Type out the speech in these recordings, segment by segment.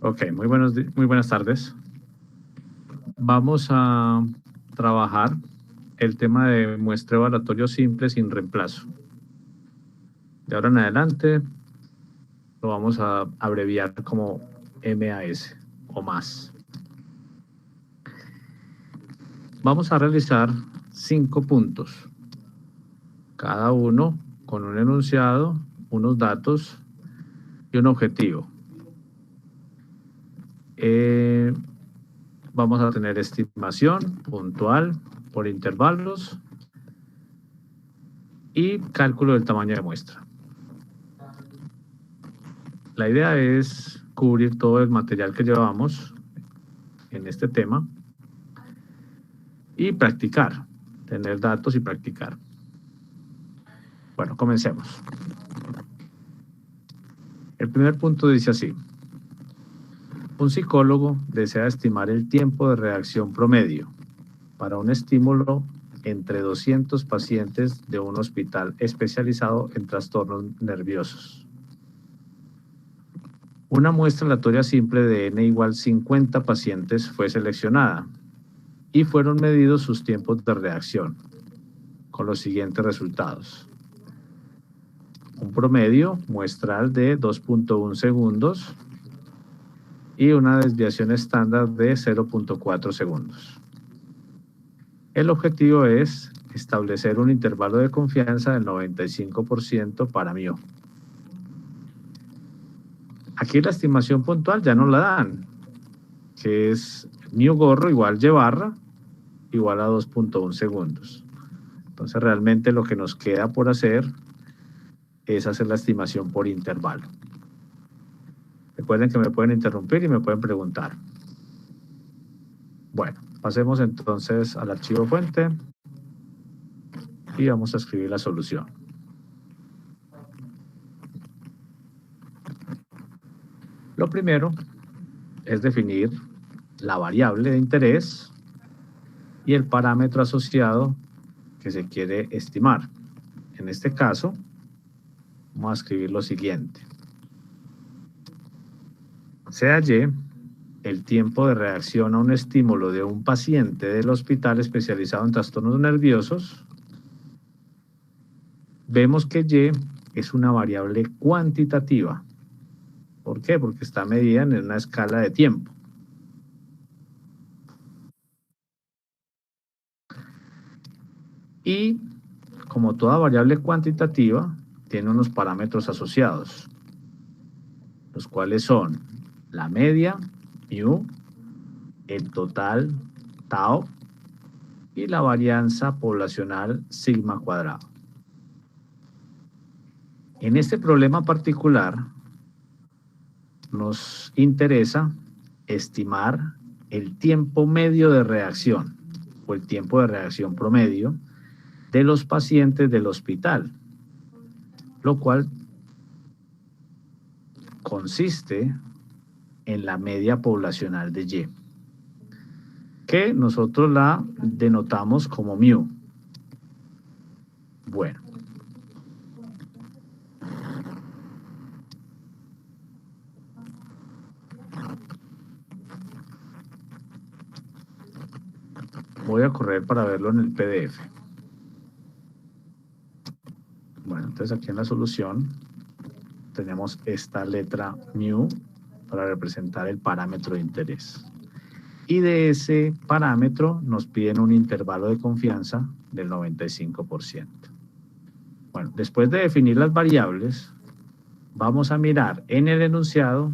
Ok, muy buenas tardes. Vamos a trabajar el tema de muestreo aleatorio simple sin reemplazo. De ahora en adelante lo vamos a abreviar como MAS o más. Vamos a realizar 5 puntos, cada uno con un enunciado, unos datos y un objetivo. Vamos a tener estimación puntual por intervalos y cálculo del tamaño de muestra. La idea es cubrir todo el material que llevamos en este tema y practicar, tener datos y practicar. Bueno, comencemos. El primer punto dice así: un psicólogo desea estimar el tiempo de reacción promedio para un estímulo entre 200 pacientes de un hospital especializado en trastornos nerviosos. Una muestra aleatoria simple de n igual 50 pacientes fue seleccionada y fueron medidos sus tiempos de reacción con los siguientes resultados. Un promedio muestral de 2.1 segundos y una desviación estándar de 0.4 segundos. El objetivo es establecer un intervalo de confianza del 95% para μ. Aquí la estimación puntual ya nos la dan, que es μ gorro igual y barra igual a 2.1 segundos. Entonces realmente lo que nos queda por hacer es hacer la estimación por intervalo. Recuerden que me pueden interrumpir y me pueden preguntar. Bueno, pasemos entonces al archivo fuente y vamos a escribir la solución. Lo primero es definir la variable de interés y el parámetro asociado que se quiere estimar. En este caso, vamos a escribir lo siguiente. Sea Y el tiempo de reacción a un estímulo de un paciente del hospital especializado en trastornos nerviosos, vemos que Y es una variable cuantitativa. ¿Por qué? Porque está medida en una escala de tiempo. Y como toda variable cuantitativa, tiene unos parámetros asociados, los cuales son la media, μ, el total, tau, y la varianza poblacional, sigma cuadrado. En este problema particular, nos interesa estimar el tiempo medio de reacción, o el tiempo de reacción promedio, de los pacientes del hospital, lo cual consiste en la media poblacional de Y, que nosotros la denotamos como μ. Bueno. Voy a correr para verlo en el PDF. Bueno, entonces aquí en la solución tenemos esta letra μ para representar el parámetro de interés. Y de ese parámetro nos piden un intervalo de confianza del 95%. Bueno, después de definir las variables, vamos a mirar en el enunciado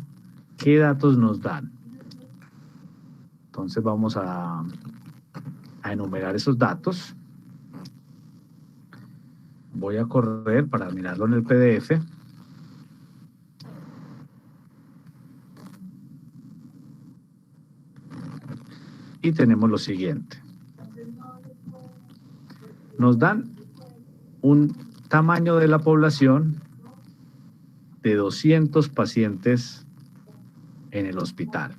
qué datos nos dan. Entonces vamos a enumerar esos datos. Voy a correr para mirarlo en el PDF. Y tenemos lo siguiente. Nos dan un tamaño de la población de 200 pacientes en el hospital.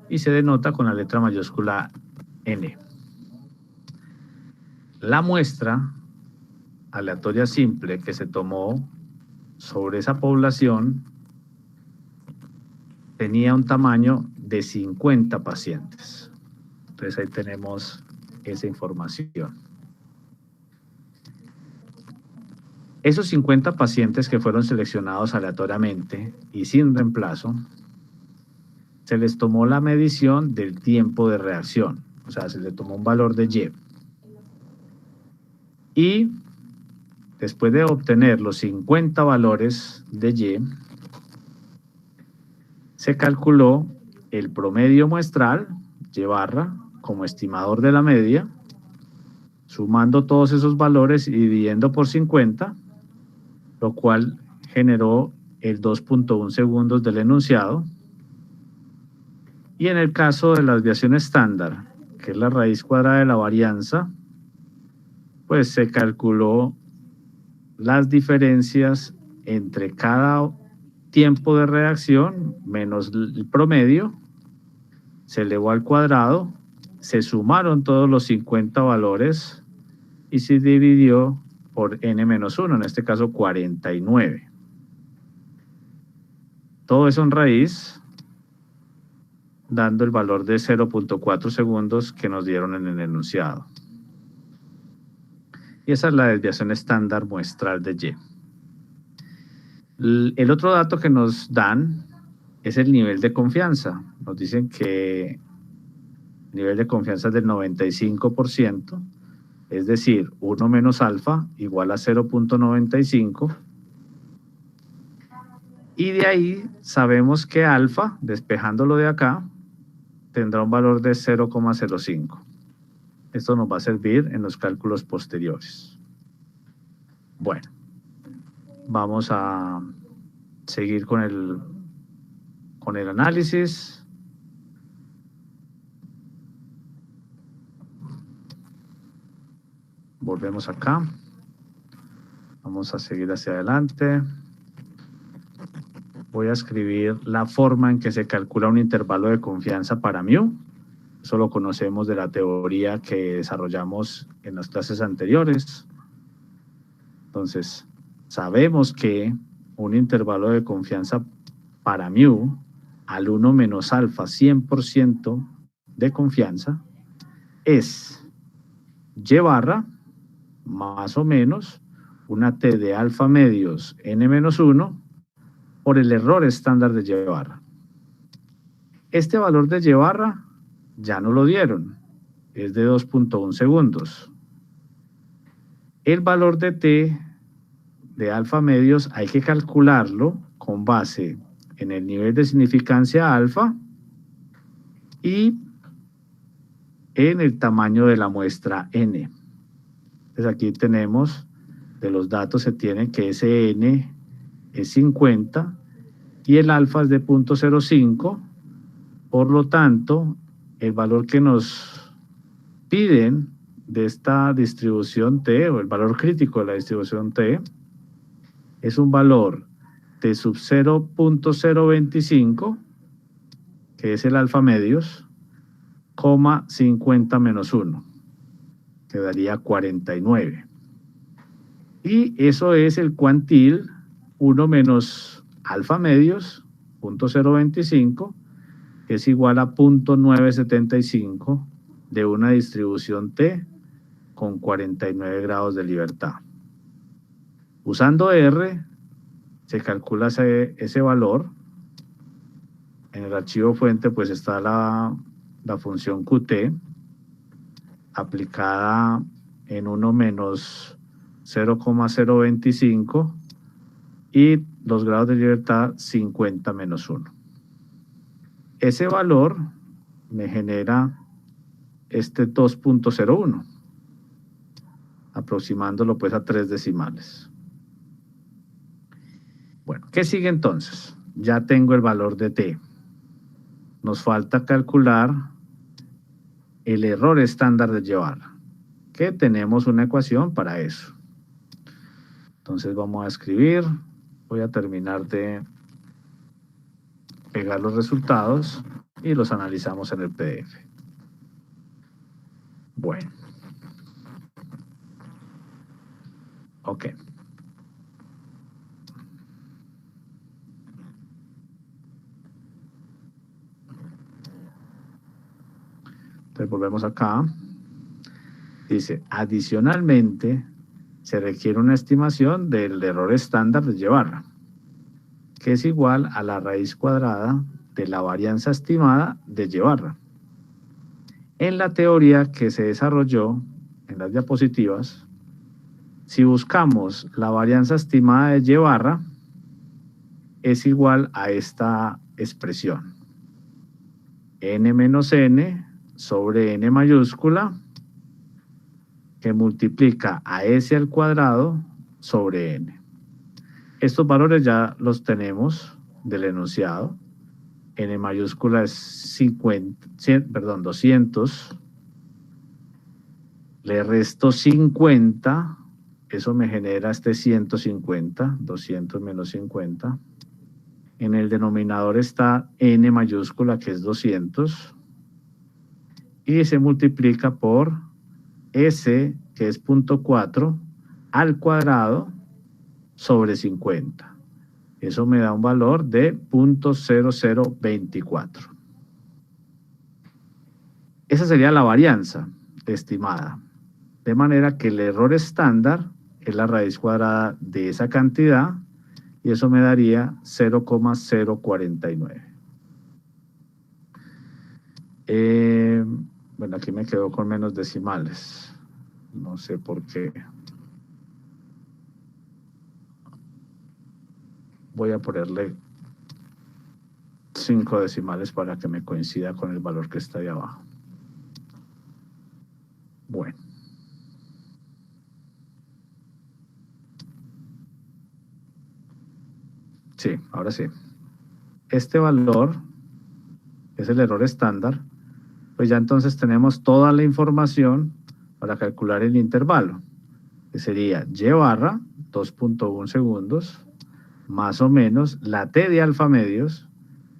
Y se denota con la letra mayúscula N. La muestra aleatoria simple que se tomó sobre esa población tenía un tamaño de 50 pacientes. Entonces ahí tenemos esa información. Esos 50 pacientes que fueron seleccionados aleatoriamente y sin reemplazo, se les tomó la medición del tiempo de reacción, o sea, se le tomó un valor de Y. Y después de obtener los 50 valores de Y, se calculó el promedio muestral, Y barra, como estimador de la media, sumando todos esos valores y dividiendo por 50, lo cual generó el 2.1 segundos del enunciado. Y en el caso de la desviación estándar, que es la raíz cuadrada de la varianza, pues se calculó las diferencias entre cada tiempo de reacción menos el promedio, se elevó al cuadrado, se sumaron todos los 50 valores y se dividió por n-1, en este caso 49. Todo eso en raíz, dando el valor de 0.4 segundos que nos dieron en el enunciado. Y esa es la desviación estándar muestral de Y. El otro dato que nos dan es el nivel de confianza. Nos dicen que el nivel de confianza es del 95%, es decir, 1 menos alfa igual a 0.95. Y de ahí sabemos que alfa, despejándolo de acá, tendrá un valor de 0,05. Esto nos va a servir en los cálculos posteriores. Bueno, vamos a seguir con el análisis. Volvemos acá. Vamos a seguir hacia adelante. Voy a escribir la forma en que se calcula un intervalo de confianza para μ. Eso lo conocemos de la teoría que desarrollamos en las clases anteriores. Entonces, sabemos que un intervalo de confianza para μ al 1 menos alfa 100% de confianza es Y barra más o menos una T de alfa medios n-1 por el error estándar de Y barra. Este valor de Y barra ya no lo dieron, es de 2.1 segundos. El valor de T de alfa medios hay que calcularlo con base en el nivel de significancia alfa y en el tamaño de la muestra n. Entonces aquí tenemos, de los datos se tiene que ese n es 50 y el alfa es de 0.05, por lo tanto, el valor que nos piden de esta distribución T, o el valor crítico de la distribución T, es un valor de sub 0.025, que es el alfa medios, 50 menos 1, que daría 49. Y eso es el cuantil 1 menos alfa medios, 0.025, que es igual a 0.975 de una distribución T con 49 grados de libertad. Usando R, se calcula ese valor. En el archivo fuente pues está la función Qt aplicada en 1 menos 0,025 y los grados de libertad 50 menos 1. Ese valor me genera este 2.01, aproximándolo pues a 3 decimales. Bueno, ¿qué sigue entonces? Ya tengo el valor de T. Nos falta calcular el error estándar de Y barra, que tenemos una ecuación para eso. Entonces vamos a escribir, voy a terminar de pegar los resultados y los analizamos en el PDF. Bueno. Ok. Entonces volvemos acá. Dice, adicionalmente, se requiere una estimación del error estándar de Y-barra, que es igual a la raíz cuadrada de la varianza estimada de Y-barra. En la teoría que se desarrolló en las diapositivas, si buscamos la varianza estimada de Y-barra, es igual a esta expresión. N menos N sobre N mayúscula, que multiplica a S al cuadrado sobre N. Estos valores ya los tenemos del enunciado. N mayúscula es 200. Le resto 50. Eso me genera este 150. 200 menos 50. En el denominador está N mayúscula, que es 200. Y se multiplica por S, que es 0.4, al cuadrado sobre 50. Eso me da un valor de 0.0024. Esa sería la varianza estimada. De manera que el error estándar es la raíz cuadrada de esa cantidad y eso me daría 0.049. Bueno, aquí me quedo con menos decimales. No sé por qué. Voy a ponerle 5 decimales para que me coincida con el valor que está ahí abajo. Bueno. Sí, ahora sí. Este valor es el error estándar. Pues ya entonces tenemos toda la información para calcular el intervalo, que sería Y-barra, 2.1 segundos, más o menos la T de alfa medios,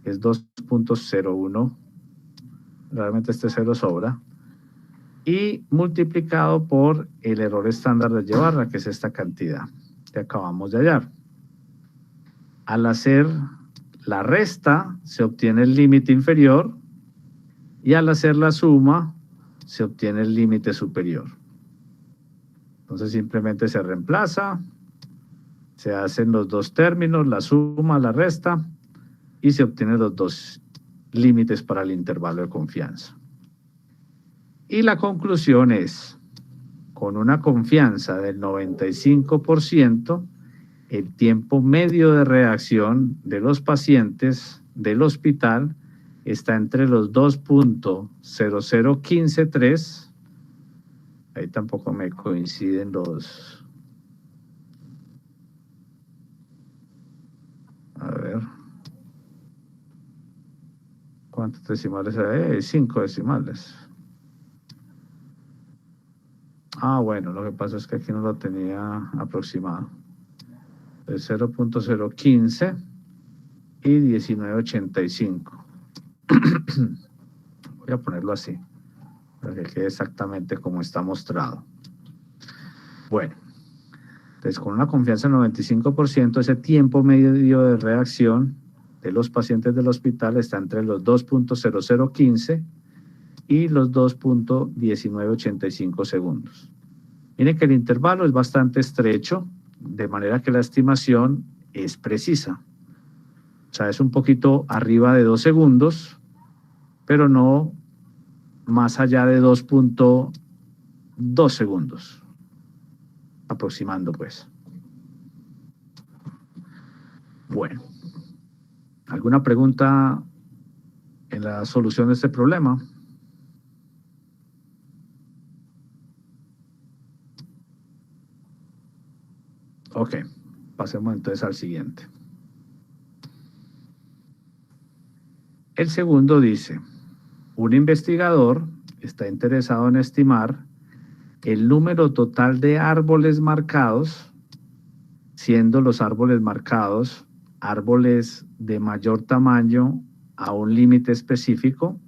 que es 2.01, realmente este cero sobra, y multiplicado por el error estándar de Y-barra, que es esta cantidad que acabamos de hallar. Al hacer la resta, se obtiene el límite inferior, y al hacer la suma, se obtiene el límite superior. Entonces simplemente se reemplaza, se hacen los dos términos, la suma, la resta, y se obtienen los dos límites para el intervalo de confianza. Y la conclusión es, con una confianza del 95%, el tiempo medio de reacción de los pacientes del hospital está entre los 2.00153. Ahí tampoco me coinciden los... A ver. ¿Cuántos decimales hay? 5 decimales. Ah, bueno, lo que pasa es que aquí no lo tenía aproximado. El 0.015 y 1985. Voy a ponerlo así, para que quede exactamente como está mostrado. Bueno, entonces con una confianza del 95%, ese tiempo medio de reacción de los pacientes del hospital está entre los 2.0015 y los 2.1985 segundos. Miren que el intervalo es bastante estrecho, de manera que la estimación es precisa. O sea, es un poquito arriba de 2 segundos, pero no más allá de 2.2 segundos. Aproximando, pues. Bueno. ¿Alguna pregunta en la solución de este problema? Ok, pasemos entonces al siguiente. El segundo dice, un investigador está interesado en estimar el número total de árboles marcados, siendo los árboles marcados árboles de mayor tamaño a un límite específico.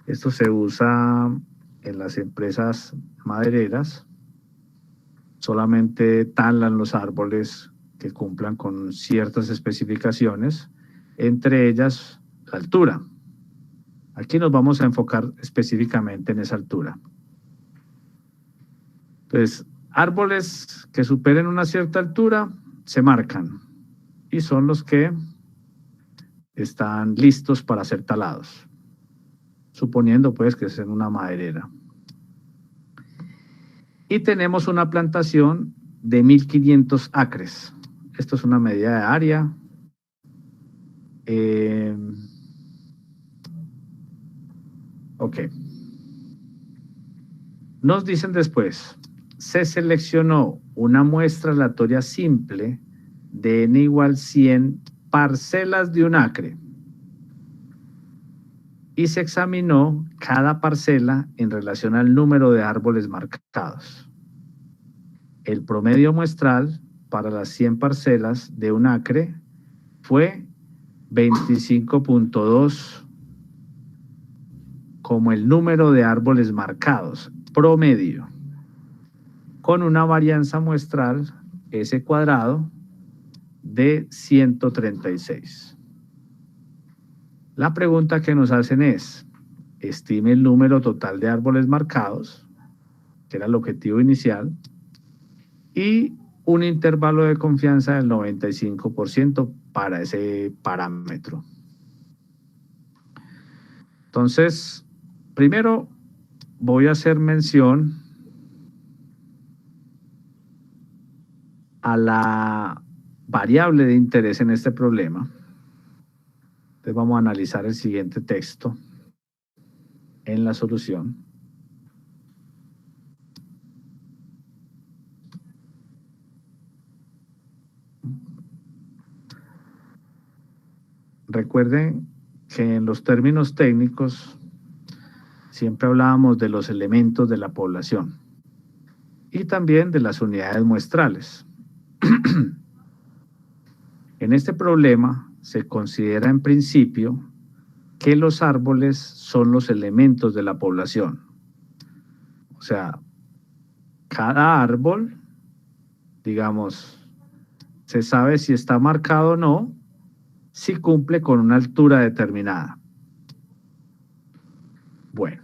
Esto se usa en las empresas madereras. Solamente talan los árboles que cumplan con ciertas especificaciones, entre ellas la altura. Aquí nos vamos a enfocar específicamente en esa altura. Entonces, árboles que superen una cierta altura se marcan y son los que están listos para ser talados, suponiendo pues que es en una maderera. Y tenemos una plantación de 1.500 acres. Esto es una medida de área. Ok. Nos dicen después, se seleccionó una muestra aleatoria simple de n igual 100 parcelas de un acre y se examinó cada parcela en relación al número de árboles marcados. El promedio muestral para las 100 parcelas de un acre fue 25.2 como el número de árboles marcados, promedio, con una varianza muestral S cuadrado de 136. La pregunta que nos hacen es, estime el número total de árboles marcados, que era el objetivo inicial, y un intervalo de confianza del 95% para ese parámetro. Entonces, primero voy a hacer mención a la variable de interés en este problema. Entonces vamos a analizar el siguiente texto en la solución. Recuerden que en los términos técnicos siempre hablábamos de los elementos de la población y también de las unidades muestrales. En este problema se considera en principio que los árboles son los elementos de la población. O sea, cada árbol, digamos, se sabe si está marcado o no, si cumple con una altura determinada. Bueno,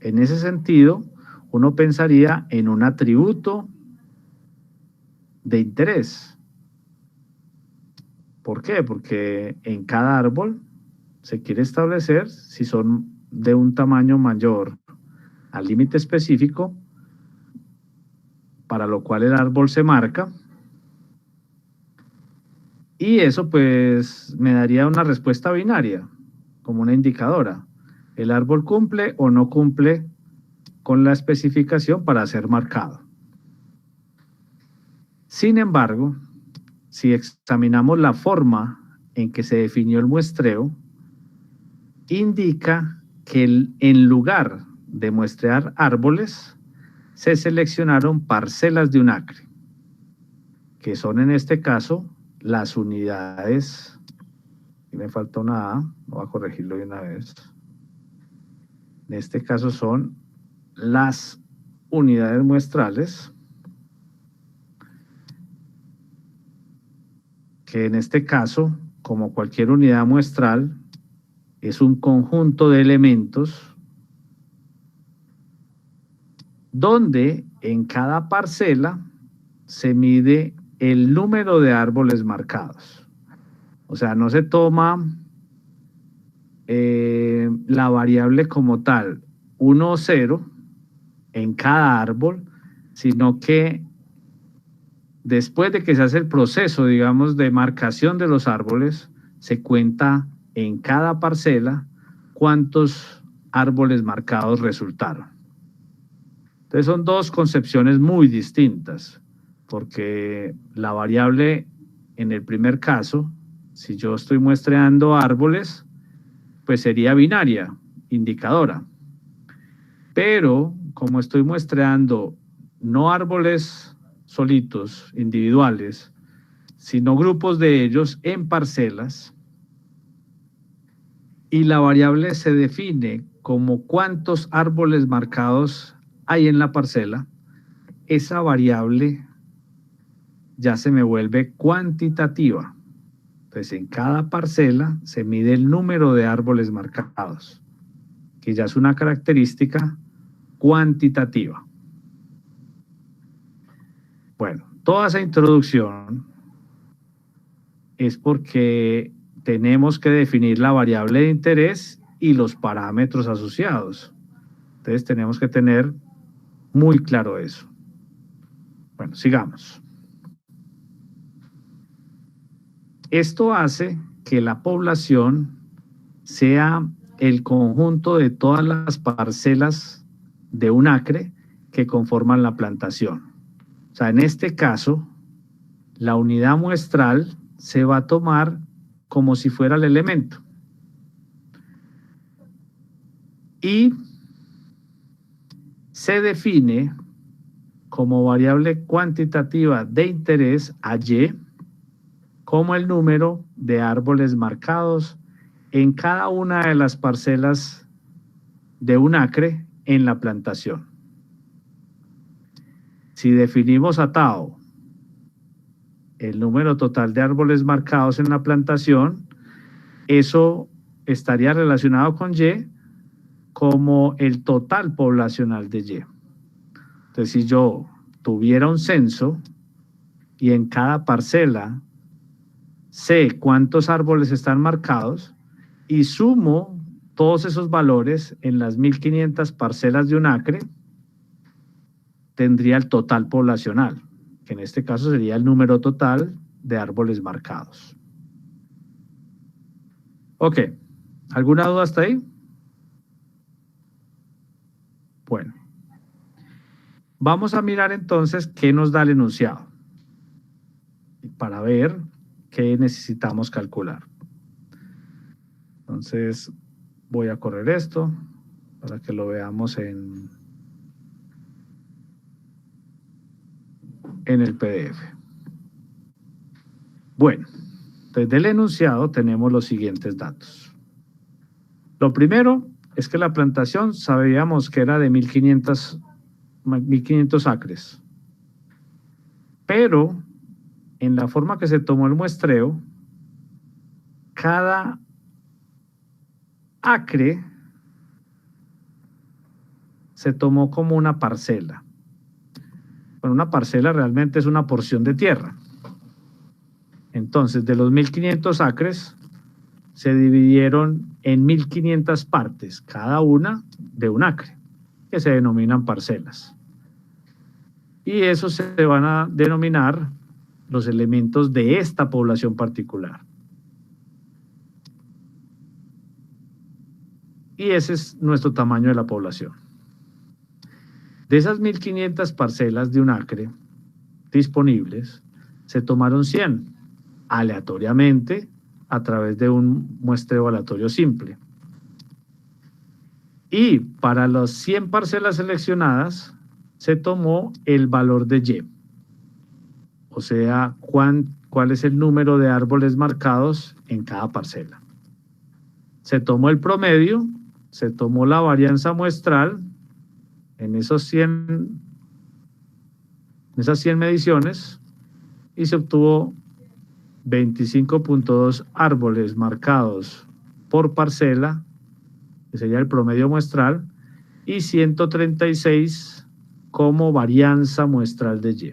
en ese sentido, uno pensaría en un atributo de interés. ¿Por qué? Porque en cada árbol se quiere establecer si son de un tamaño mayor al límite específico, para lo cual el árbol se marca. Y eso pues me daría una respuesta binaria, como una indicadora. El árbol cumple o no cumple con la especificación para ser marcado. Sin embargo, si examinamos la forma en que se definió el muestreo, indica que en lugar de muestrear árboles, se seleccionaron parcelas de un acre, que son en este caso las unidades. Y me faltó nada, voy a corregirlo de una vez. En este caso son las unidades muestrales, que en este caso, como cualquier unidad muestral, es un conjunto de elementos donde en cada parcela se mide el número de árboles marcados. O sea, no se toma la variable como tal, 1 o 0, en cada árbol, sino que después de que se hace el proceso, digamos, de marcación de los árboles, se cuenta en cada parcela cuántos árboles marcados resultaron. Entonces son dos concepciones muy distintas, porque la variable en el primer caso, si yo estoy muestreando árboles, pues sería binaria, indicadora. Pero como estoy muestreando no árboles solitos, individuales, sino grupos de ellos en parcelas, y la variable se define como cuántos árboles marcados hay en la parcela, esa variable ya se me vuelve cuantitativa. Entonces, en cada parcela se mide el número de árboles marcados, que ya es una característica cuantitativa. Bueno, toda esa introducción es porque tenemos que definir la variable de interés y los parámetros asociados. Entonces, tenemos que tener muy claro eso. Bueno, sigamos. Esto hace que la población sea el conjunto de todas las parcelas de un acre que conforman la plantación. O sea, en este caso, la unidad muestral se va a tomar como si fuera el elemento. Y se define como variable cuantitativa de interés a Y como el número de árboles marcados en cada una de las parcelas de un acre en la plantación. Si definimos a tau el número total de árboles marcados en la plantación, eso estaría relacionado con Y como el total poblacional de Y. Entonces, si yo tuviera un censo y en cada parcela sé cuántos árboles están marcados y sumo todos esos valores en las 1500 parcelas de un acre, tendría el total poblacional, que en este caso sería el número total de árboles marcados. Ok, ¿alguna duda hasta ahí? Bueno, vamos a mirar entonces qué nos da el enunciado para ver qué necesitamos calcular. Entonces, voy a correr esto para que lo veamos en el PDF. Bueno, entonces del enunciado tenemos los siguientes datos. Lo primero es que la plantación sabíamos que era de 1500 acres. Pero en la forma que se tomó el muestreo, cada acre se tomó como una parcela. Bueno, una parcela realmente es una porción de tierra. Entonces, de los 1500 acres, se dividieron en 1500 partes, cada una de un acre, que se denominan parcelas. Y eso se van a denominar los elementos de esta población particular. Y ese es nuestro tamaño de la población. De esas 1500 parcelas de un acre disponibles, se tomaron 100 aleatoriamente a través de un muestreo aleatorio simple. Y para las 100 parcelas seleccionadas, se tomó el valor de Y. O sea, cuál es el número de árboles marcados en cada parcela. Se tomó el promedio, se tomó la varianza muestral en esas 100 mediciones y se obtuvo 25.2 árboles marcados por parcela, que sería el promedio muestral, y 136 como varianza muestral de Y.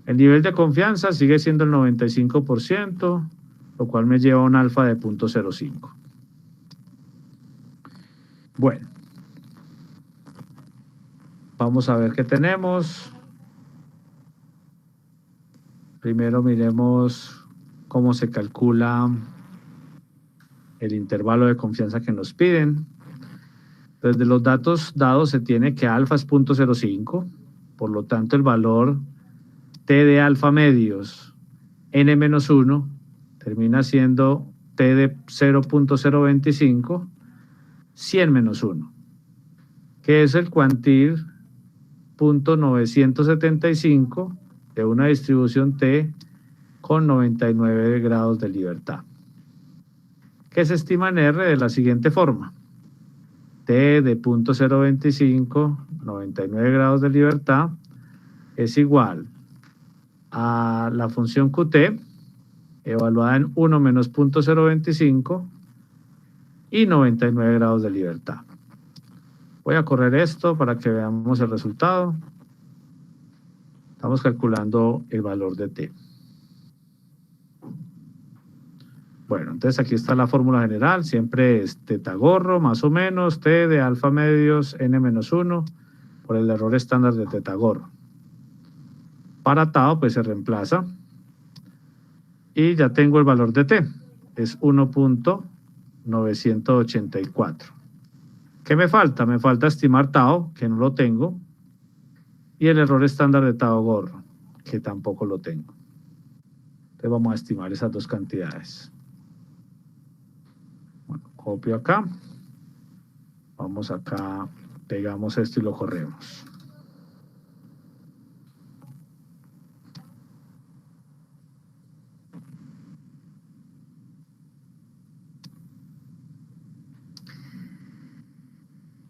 El nivel de confianza sigue siendo el 95%, lo cual me lleva a un alfa de 0.05. Bueno, vamos a ver qué tenemos. Primero miremos cómo se calcula el intervalo de confianza que nos piden. Desde los datos dados se tiene que alfa es 0.05, por lo tanto el valor T de alfa medios n-1 termina siendo T de 0.025, 100 menos 1, que es el cuantil 0.975 de una distribución T con 99 grados de libertad, que se estima en R de la siguiente forma: T de 0.025, 99 grados de libertad, es igual a la función Qt evaluada en 1 menos 0.025 y 99 grados de libertad. Voy a correr esto para que veamos el resultado. Estamos calculando el valor de T. Bueno, entonces aquí está la fórmula general, siempre es teta gorro más o menos T de alfa medios n menos 1 por el error estándar de teta gorro. Para tau pues se reemplaza y ya tengo el valor de T, es 1.984. ¿Qué me falta? Me falta estimar tau, que no lo tengo, y el error estándar de tau gorro, que tampoco lo tengo. Entonces vamos a estimar esas dos cantidades. Bueno, copio acá, vamos acá, pegamos esto y lo corremos.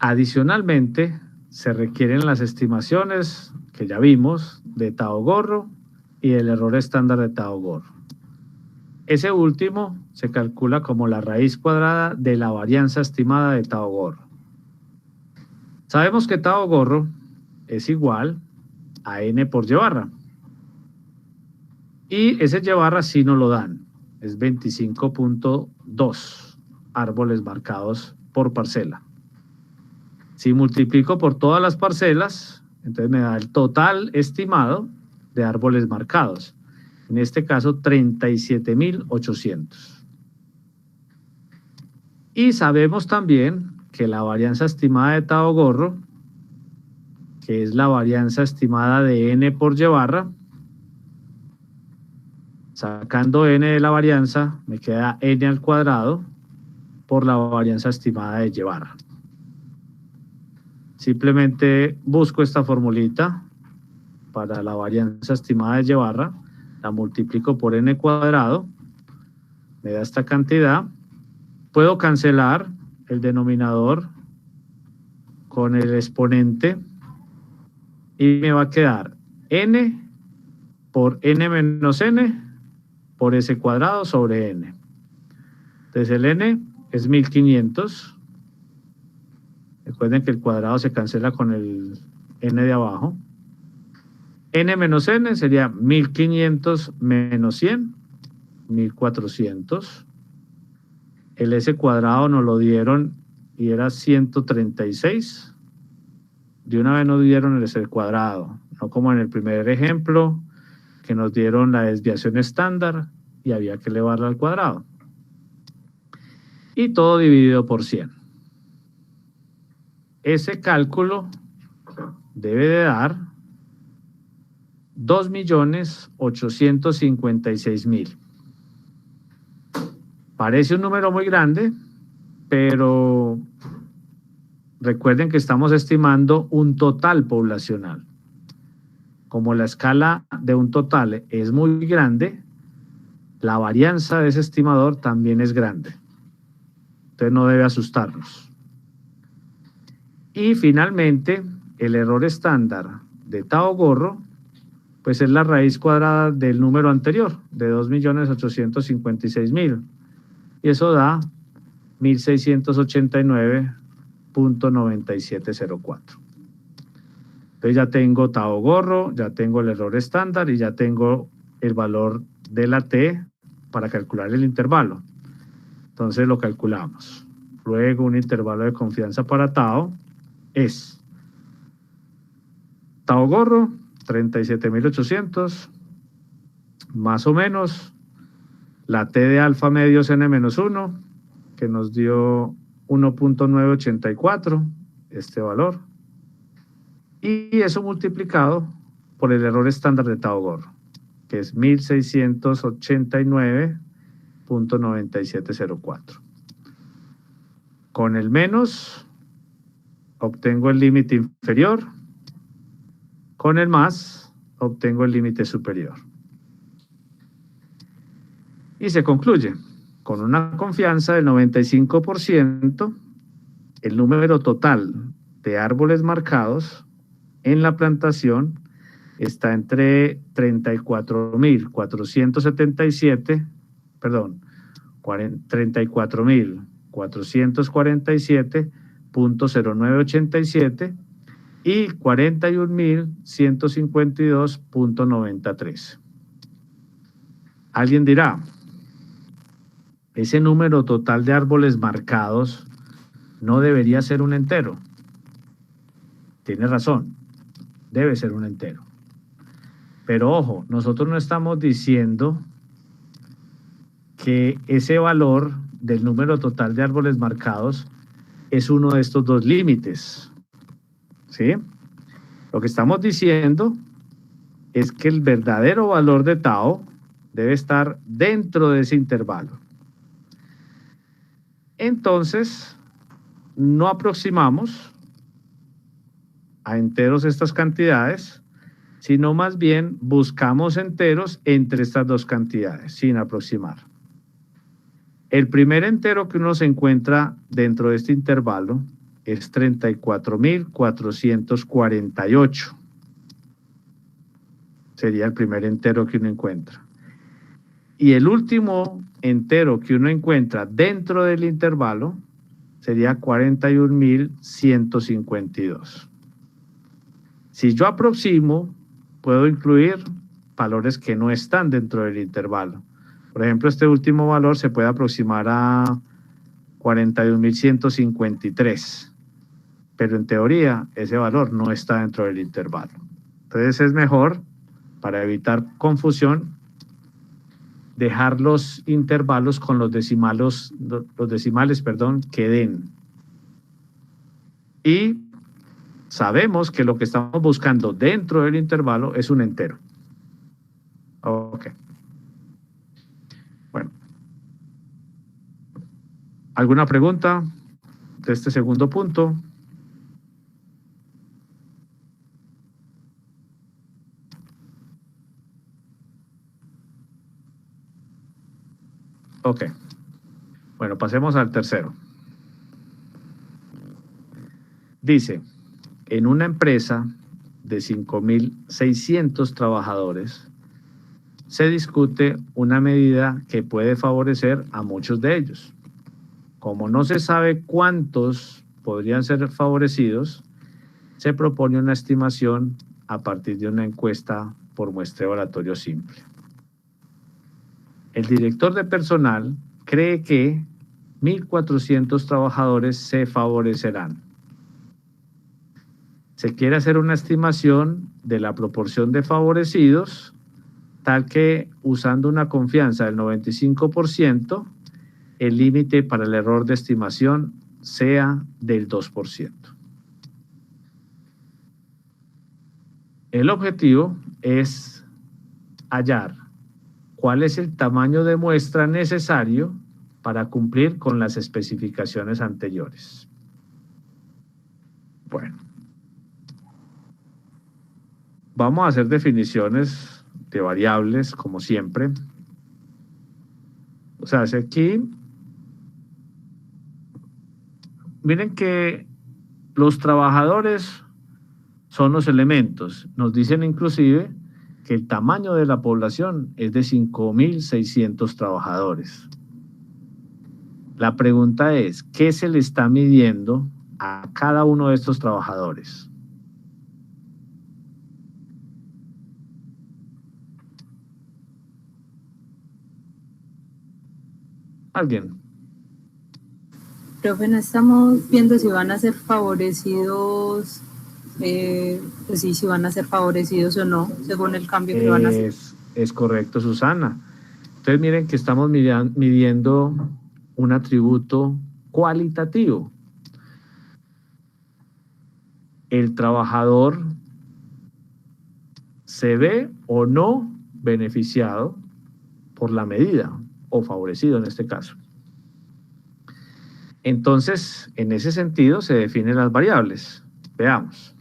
Adicionalmente, se requieren las estimaciones que ya vimos de tau gorro y el error estándar de tau gorro. Ese último se calcula como la raíz cuadrada de la varianza estimada de tau gorro. Sabemos que tau gorro es igual a n por y barra. Y ese y barra sí nos lo dan. Es 25.2 árboles marcados por parcela. Si multiplico por todas las parcelas, entonces me da el total estimado de árboles marcados. En este caso, 37.800. Y sabemos también que la varianza estimada de tau gorro, que es la varianza estimada de n por y barra, sacando n de la varianza, me queda n al cuadrado por la varianza estimada de y barra. Simplemente busco esta formulita para la varianza estimada de y barra, la multiplico por n cuadrado, me da esta cantidad. Puedo cancelar el denominador con el exponente y me va a quedar n por n menos n por s cuadrado sobre n. Entonces el n es 1500. Recuerden que el cuadrado se cancela con el n de abajo. N menos n sería 1500 menos 100, 1400. El s cuadrado nos lo dieron y era 136. De una vez nos dieron el s cuadrado, no como en el primer ejemplo, que nos dieron la desviación estándar y había que elevarla al cuadrado. Y todo dividido por 100. Ese cálculo debe de dar 2.856.000. Parece un número muy grande, pero recuerden que estamos estimando un total poblacional. Como la escala de un total es muy grande, la varianza de ese estimador también es grande. Entonces no debe asustarnos. Y finalmente, el error estándar de tau gorro, pues es la raíz cuadrada del número anterior, de 2.856.000. Y eso da 1.689.9704. Entonces ya tengo tau gorro, ya tengo el error estándar y ya tengo el valor de la T para calcular el intervalo. Entonces lo calculamos. Luego un intervalo de confianza para tau es tau gorro 37.800 más o menos la T de alfa medios n-1 que nos dio 1.984, este valor, y eso multiplicado por el error estándar de tau gorro, que es 1.689.9704. Con el menos obtengo el límite inferior, con el más obtengo el límite superior. Y se concluye, con una confianza del 95%, el número total de árboles marcados en la plantación está entre 34.477 perdón, 34.447.0987 y 41.152.93. Alguien dirá, ese número total de árboles marcados no debería ser un entero. Tiene razón, debe ser un entero. Pero ojo, nosotros no estamos diciendo que ese valor del número total de árboles marcados es uno de estos dos límites, ¿sí? Lo que estamos diciendo es que el verdadero valor de tau debe estar dentro de ese intervalo. Entonces, no aproximamos a enteros estas cantidades, sino más bien buscamos enteros entre estas dos cantidades, sin aproximar. El primer entero que uno se encuentra dentro de este intervalo es 34.448. Sería el primer entero que uno encuentra. Y el último entero que uno encuentra dentro del intervalo sería 41.152. Si yo aproximo, puedo incluir valores que no están dentro del intervalo. Por ejemplo, este último valor se puede aproximar a 41.153, pero en teoría ese valor no está dentro del intervalo. Entonces es mejor, para evitar confusión, dejar los intervalos con los decimales, que den. Y sabemos que lo que estamos buscando dentro del intervalo es un entero. Ok. Bueno. ¿Alguna pregunta de este segundo punto? Ok. Bueno, pasemos al tercero. Dice, en una empresa de 5.600 trabajadores, se discute una medida que puede favorecer a muchos de ellos. Como no se sabe cuántos podrían ser favorecidos, se propone una estimación a partir de una encuesta por muestreo aleatorio simple. El director de personal cree que 1.400 trabajadores se favorecerán. Se quiere hacer una estimación de la proporción de favorecidos, tal que usando una confianza del 95%, el límite para el error de estimación sea del 2%. El objetivo es hallar cuál es el tamaño de muestra necesario para cumplir con las especificaciones anteriores. Bueno, vamos a hacer definiciones de variables, como siempre. O sea, aquí, miren que los trabajadores son los elementos. Nos dicen inclusive que el tamaño de la población es de 5.600 trabajadores. La pregunta es, ¿qué se le está midiendo a cada uno de estos trabajadores? ¿Alguien? Profe, no estamos viendo si van a ser favorecidos, pues sí, si van a ser favorecidos o no, según el cambio que van a hacer. Es correcto, Susana. Entonces miren que estamos midiendo un atributo cualitativo. El trabajador se ve o no beneficiado por la medida, o favorecido en este caso. Entonces, en ese sentido se definen las variables. Veamos.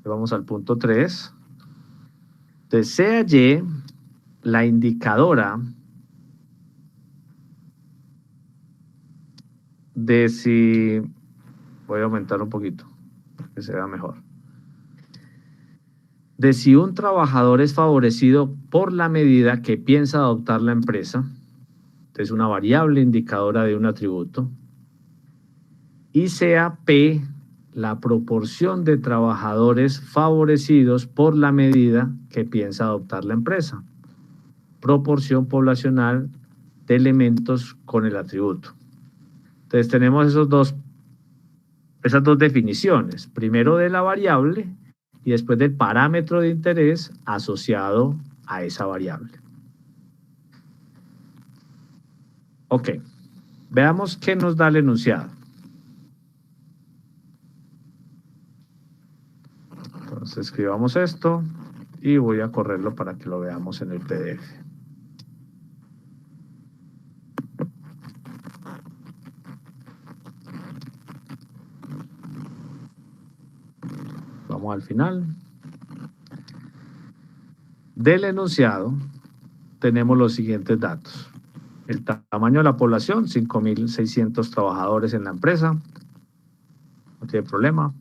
Vamos al punto 3. Entonces, sea Y la indicadora de si... Voy a aumentar un poquito, para que se vea mejor. De si un trabajador es favorecido por la medida que piensa adoptar la empresa, es una variable indicadora de un atributo, y sea P la proporción de trabajadores favorecidos por la medida que piensa adoptar la empresa. Proporción poblacional de elementos con el atributo. Entonces tenemos esas dos definiciones, primero de la variable y después del parámetro de interés asociado a esa variable. Ok, veamos qué nos da el enunciado. Entonces escribamos esto y voy a correrlo para que lo veamos en el PDF. Vamos al final. Del enunciado tenemos los siguientes datos. El tamaño de la población, 5.600 trabajadores en la empresa. No tiene problema.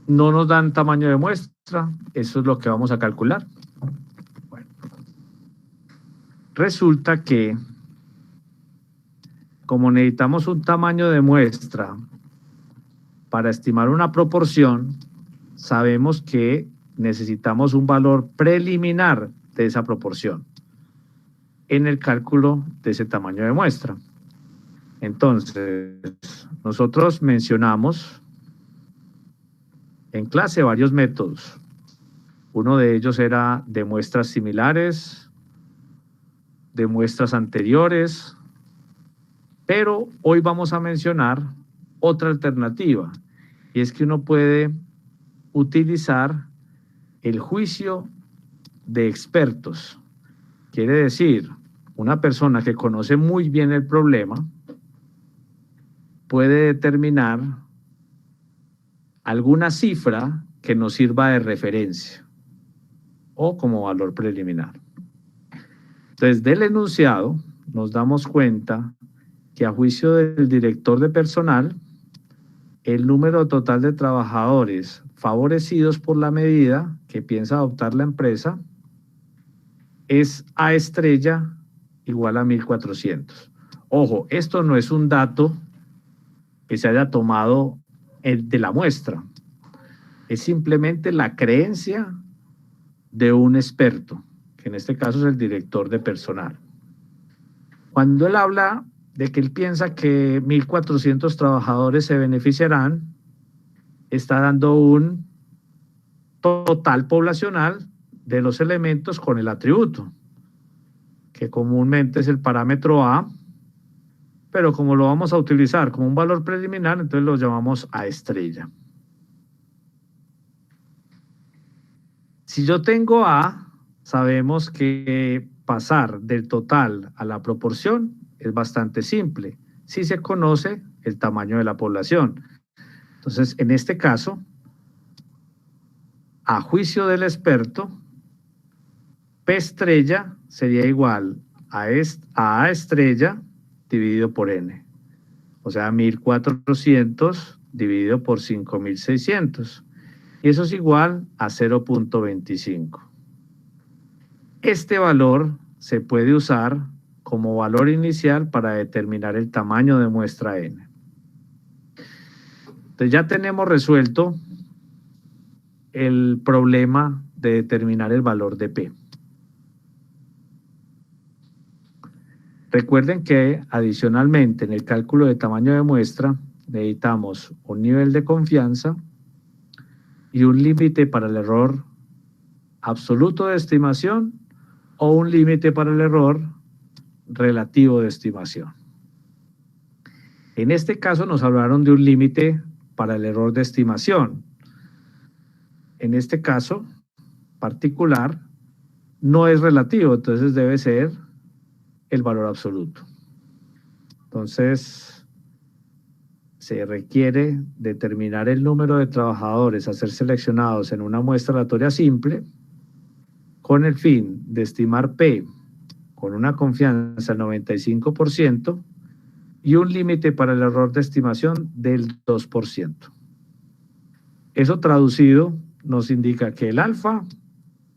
No nos dan tamaño de muestra. Eso es lo que vamos a calcular. Bueno. Resulta que, como necesitamos un tamaño de muestra para estimar una proporción, sabemos que necesitamos un valor preliminar de esa proporción en el cálculo de ese tamaño de muestra. Entonces, nosotros mencionamos en clase varios métodos. Uno de ellos era de muestras similares, de muestras anteriores, pero hoy vamos a mencionar otra alternativa, y es que uno puede utilizar el juicio de expertos. Quiere decir, una persona que conoce muy bien el problema puede determinar alguna cifra que nos sirva de referencia o como valor preliminar. Entonces, del enunciado nos damos cuenta que a juicio del director de personal, el número total de trabajadores favorecidos por la medida que piensa adoptar la empresa es A estrella igual a 1.400. Ojo, esto no es un dato que se haya tomado de la muestra. Es simplemente la creencia de un experto, que en este caso es el director de personal. Cuando él habla de que él piensa que 1.400 trabajadores se beneficiarán, está dando un total poblacional de los elementos con el atributo, que comúnmente es el parámetro A, pero como lo vamos a utilizar como un valor preliminar, entonces lo llamamos A estrella. Si yo tengo A, sabemos que pasar del total a la proporción es bastante simple, si se conoce el tamaño de la población. Entonces, en este caso, a juicio del experto, P estrella sería igual a A estrella dividido por N. O sea, 1.400 dividido por 5.600. Y eso es igual a 0.25. Este valor se puede usar como valor inicial para determinar el tamaño de muestra N. Entonces ya tenemos resuelto el problema de determinar el valor de P. Recuerden que adicionalmente en el cálculo de tamaño de muestra necesitamos un nivel de confianza y un límite para el error absoluto de estimación o un límite para el error relativo de estimación. En este caso nos hablaron de un límite para el error de estimación. En este caso particular no es relativo, entonces debe ser el valor absoluto. Entonces se requiere determinar el número de trabajadores a ser seleccionados en una muestra aleatoria simple con el fin de estimar P con una confianza del 95% y un límite para el error de estimación del 2%. Eso traducido nos indica que el alfa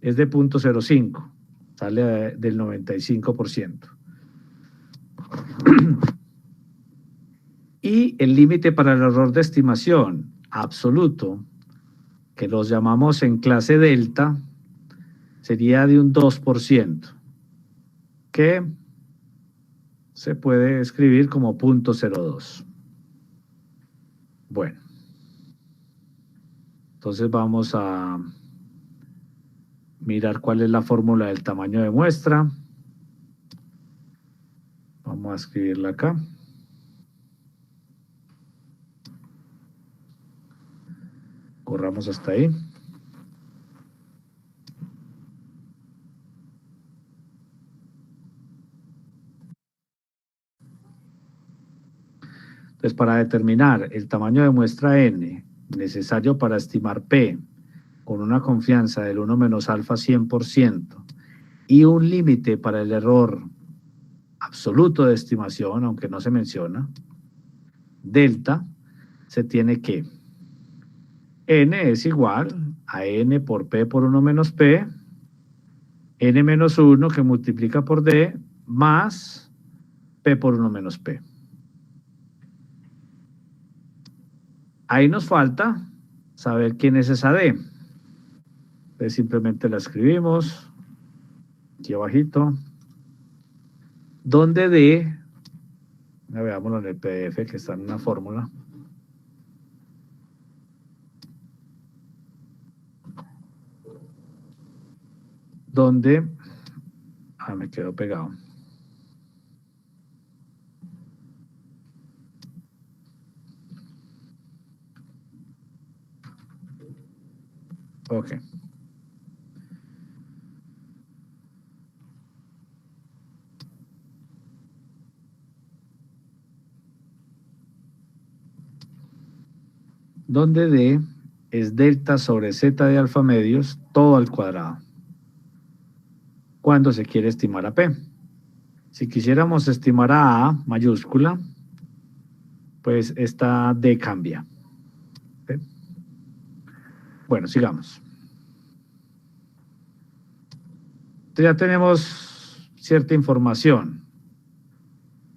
es de 0.05, sale del 95%. Y el límite para el error de estimación absoluto, que los llamamos en clase delta, sería de un 2%, que se puede escribir como 0.02. Bueno, entonces vamos a mirar cuál es la fórmula del tamaño de muestra. Vamos a escribirla acá. Corramos hasta ahí. Entonces, para determinar el tamaño de muestra n necesario para estimar P con una confianza del 1 menos alfa 100% y un límite para el error absoluto de estimación, aunque no se menciona, delta, se tiene que n es igual a n por P por 1 menos P, n menos 1 que multiplica por D, más P por 1 menos P. Ahí nos falta saber quién es esa D. Entonces simplemente la escribimos aquí abajito, donde D, veámoslo en el PDF que está en una fórmula, donde, me quedó pegado. Ok. Donde D es delta sobre Z de alfa medios, todo al cuadrado, cuando se quiere estimar a P. Si quisiéramos estimar a mayúscula, pues esta D cambia. ¿Sí? Bueno, sigamos. Entonces ya tenemos cierta información.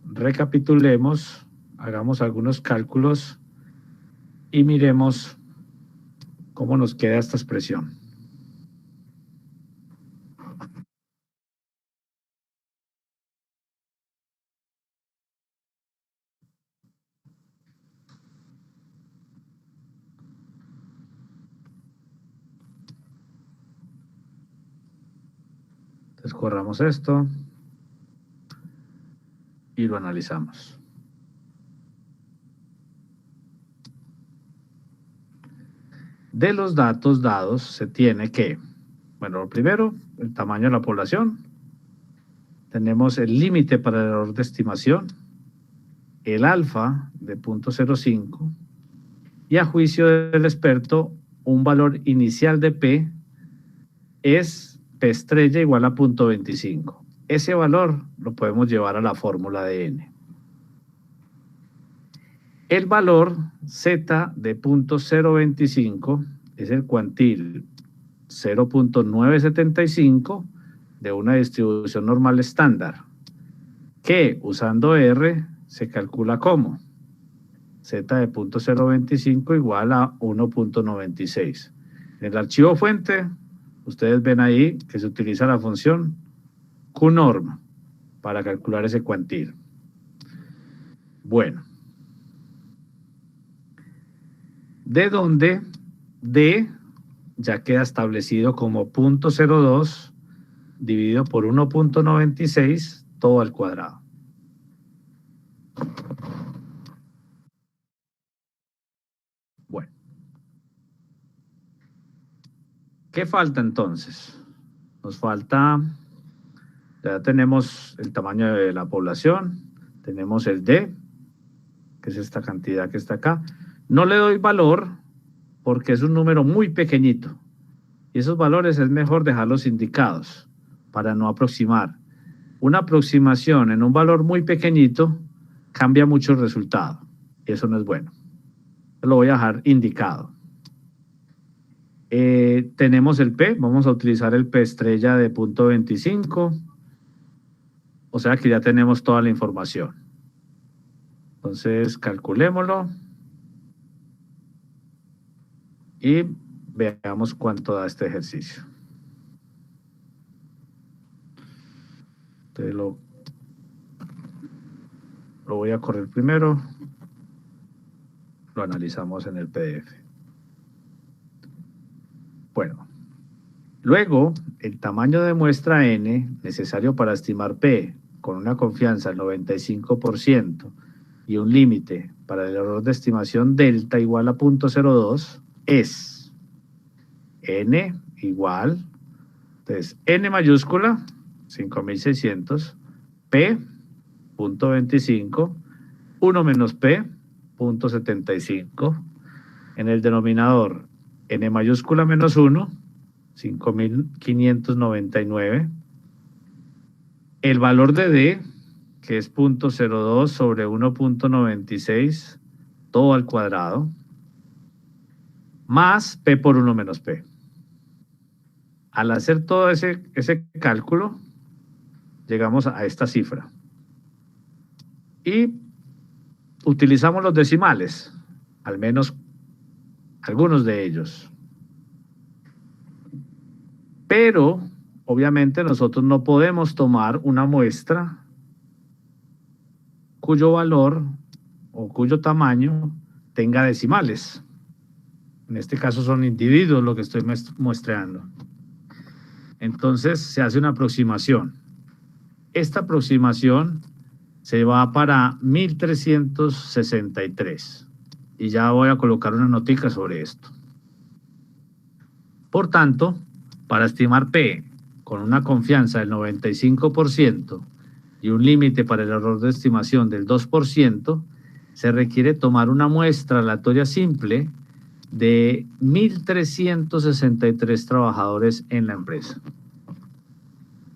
Recapitulemos, hagamos algunos cálculos y miremos cómo nos queda esta expresión. Entonces corramos esto y lo analizamos. De los datos dados se tiene que, bueno, lo primero, el tamaño de la población. Tenemos el límite para el error de estimación, el alfa de 0.05 y a juicio del experto un valor inicial de P es P estrella igual a 0.25. Ese valor lo podemos llevar a la fórmula de N. El valor Z de 0.025 es el cuantil 0.975 de una distribución normal estándar, que usando R se calcula como Z de 0.025 igual a 1.96. En el archivo fuente, ustedes ven ahí que se utiliza la función QNorm para calcular ese cuantil. Bueno, de donde D ya queda establecido como 0.02 dividido por 1.96 todo al cuadrado. Bueno, ¿qué falta entonces? Nos falta, ya tenemos el tamaño de la población, tenemos el D, que es esta cantidad que está acá. No le doy valor porque es un número muy pequeñito y esos valores es mejor dejarlos indicados para no aproximar. Una aproximación en un valor muy pequeñito cambia mucho el resultado y eso no es bueno. Lo voy a dejar indicado. Tenemos el P, vamos a utilizar el P estrella de 0.25. O sea que ya tenemos toda la información. Entonces, calculémoslo y veamos cuánto da este ejercicio. Entonces lo voy a correr primero. Lo analizamos en el PDF. Bueno, luego el tamaño de muestra N necesario para estimar P con una confianza del 95% y un límite para el error de estimación delta igual a 0.02 es N igual, entonces N mayúscula 5600, P 0.25, 1 menos P 0.75, en el denominador N mayúscula menos 1, 5599, el valor de D, que es 0.02 sobre 1.96, todo al cuadrado, más P por 1 menos P. Al hacer todo ese cálculo, llegamos a esta cifra. Y utilizamos los decimales, al menos algunos de ellos. Pero, obviamente, nosotros no podemos tomar una muestra cuyo valor o cuyo tamaño tenga decimales. En este caso son individuos lo que estoy muestreando. Entonces se hace una aproximación. Esta aproximación se va para 1363. Y ya voy a colocar una notica sobre esto. Por tanto, para estimar P con una confianza del 95% y un límite para el error de estimación del 2%, se requiere tomar una muestra aleatoria simple de 1363 trabajadores en la empresa.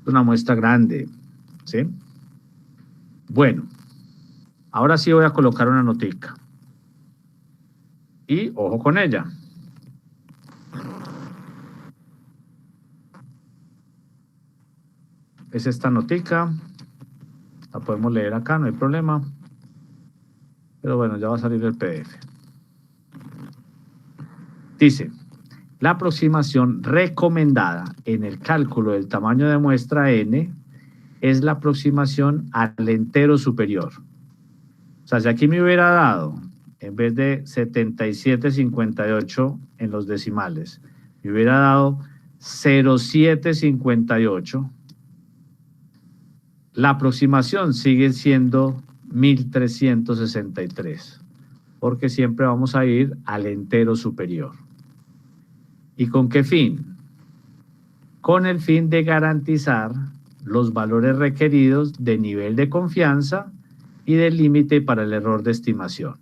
Una muestra grande, ¿sí? Bueno, ahora sí voy a colocar una notica. Y ojo con ella. Es esta notica. La podemos leer acá, no hay problema. Pero bueno, ya va a salir el PDF. Dice, la aproximación recomendada en el cálculo del tamaño de muestra N es la aproximación al entero superior. O sea, si aquí me hubiera dado, en vez de 77,58 en los decimales, me hubiera dado 0,758, la aproximación sigue siendo 1363, porque siempre vamos a ir al entero superior. ¿Y con qué fin? Con el fin de garantizar los valores requeridos de nivel de confianza y del límite para el error de estimación.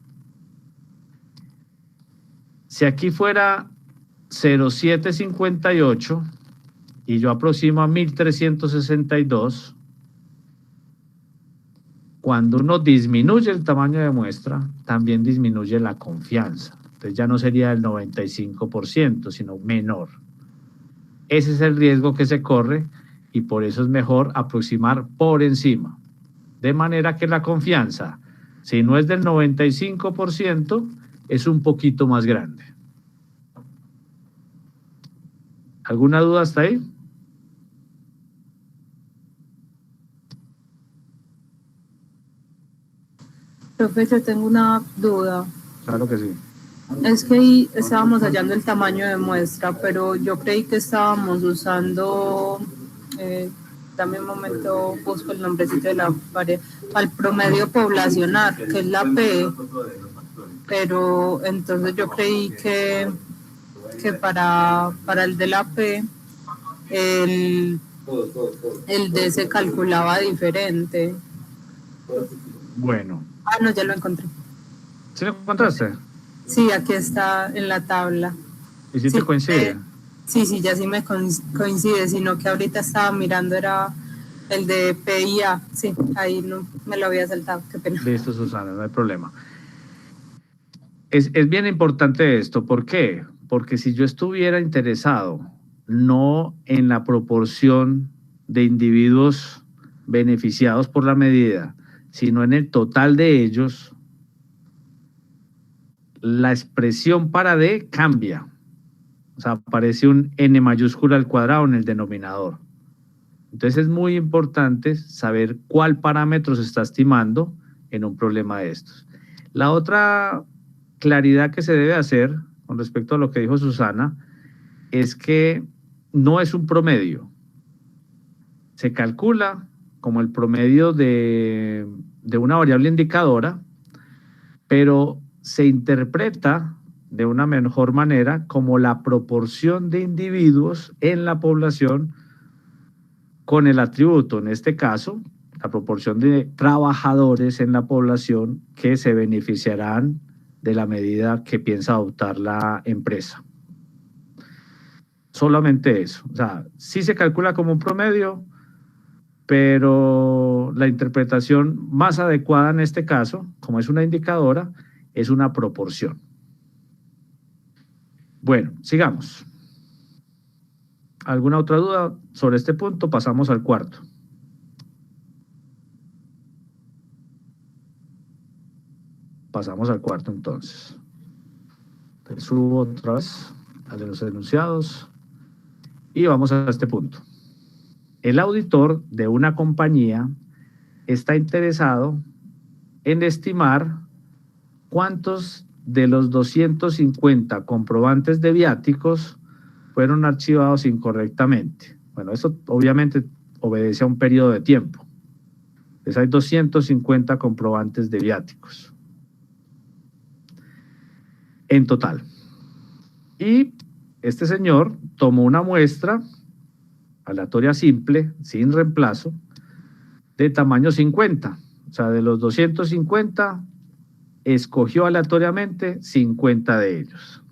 Si aquí fuera 0,758 y yo aproximo a 1362, cuando uno disminuye el tamaño de muestra, también disminuye la confianza. Entonces ya no sería el 95%, sino menor. Ese es el riesgo que se corre y por eso es mejor aproximar por encima. De manera que la confianza, si no es del 95%, es un poquito más grande. ¿Alguna duda hasta ahí? Profe, yo tengo una duda. Claro que sí. Es que ahí estábamos hallando el tamaño de muestra, pero yo creí que estábamos usando, dame un momento, busco el nombrecito de la variable, al promedio poblacional, que es la P, pero entonces yo creí que para el de la P, el D se calculaba diferente. Bueno. Ah, no, ya lo encontré. ¿Sí lo encontraste? Sí, aquí está en la tabla. ¿Y si te coincide? Sí, ya sí me coincide, sino que ahorita estaba mirando, era el de PIA. Sí, ahí no me lo había saltado, qué pena. Listo, Susana, no hay problema. Es bien importante esto. ¿Por qué? Porque si yo estuviera interesado no en la proporción de individuos beneficiados por la medida, sino en el total de ellos, la expresión para D cambia. O sea, aparece un n mayúscula al cuadrado en el denominador. Entonces es muy importante saber cuál parámetro se está estimando en un problema de estos. La otra claridad que se debe hacer con respecto a lo que dijo Susana es que no es un promedio. Se calcula como el promedio de una variable indicadora, pero se interpreta de una mejor manera como la proporción de individuos en la población con el atributo, en este caso, la proporción de trabajadores en la población que se beneficiarán de la medida que piensa adoptar la empresa. Solamente eso. O sea, sí se calcula como un promedio, pero la interpretación más adecuada en este caso, como es una indicadora, es una proporción. Bueno, sigamos. ¿Alguna otra duda sobre este punto? Pasamos al cuarto. Pasamos al cuarto entonces. Entonces, subo otra vez al de los enunciados y vamos a este punto. El auditor de una compañía está interesado en estimar cuántos de los 250 comprobantes de viáticos fueron archivados incorrectamente. Bueno, eso obviamente obedece a un periodo de tiempo. Entonces hay 250 comprobantes de viáticos en total. Y este señor tomó una muestra aleatoria simple, sin reemplazo, de tamaño 50. O sea, de los 250, escogió aleatoriamente 50 de ellos.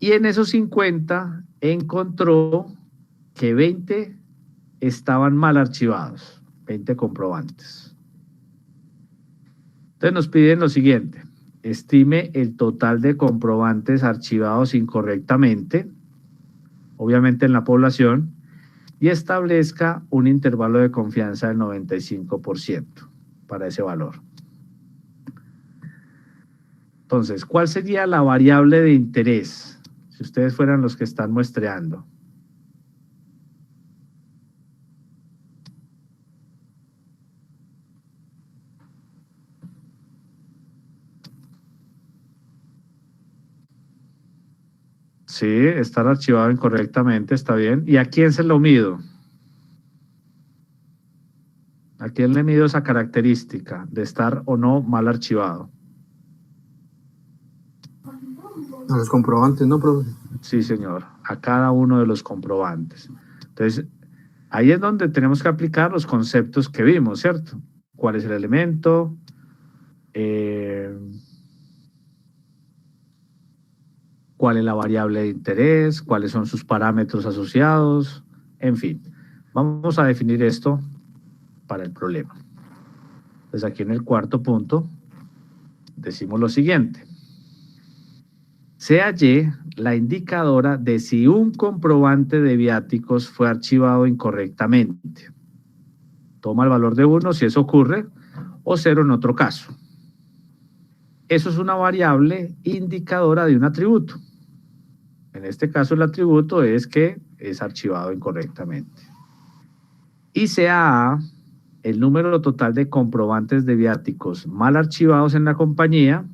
Y en esos 50 encontró que 20 estaban mal archivados, 20 comprobantes. Entonces nos piden lo siguiente: estime el total de comprobantes archivados incorrectamente, obviamente en la población, y establezca un intervalo de confianza del 95% para ese valor. Entonces, ¿cuál sería la variable de interés si ustedes fueran los que están muestreando? Sí, estar archivado incorrectamente, está bien. ¿Y a quién se lo mido? ¿A quién le mido esa característica de estar o no mal archivado? A los comprobantes, ¿no, profe? Sí, señor, a cada uno de los comprobantes. Entonces, ahí es donde tenemos que aplicar los conceptos que vimos, ¿cierto? ¿Cuál es el elemento? ¿Cuál es la variable de interés? ¿Cuáles son sus parámetros asociados? En fin, vamos a definir esto para el problema. Entonces, aquí en el cuarto punto decimos lo siguiente: sea Y la indicadora de si un comprobante de viáticos fue archivado incorrectamente. Toma el valor de 1 si eso ocurre, o 0 en otro caso. Eso es una variable indicadora de un atributo. En este caso el atributo es que es archivado incorrectamente. Y sea A el número total de comprobantes de viáticos mal archivados en la compañía,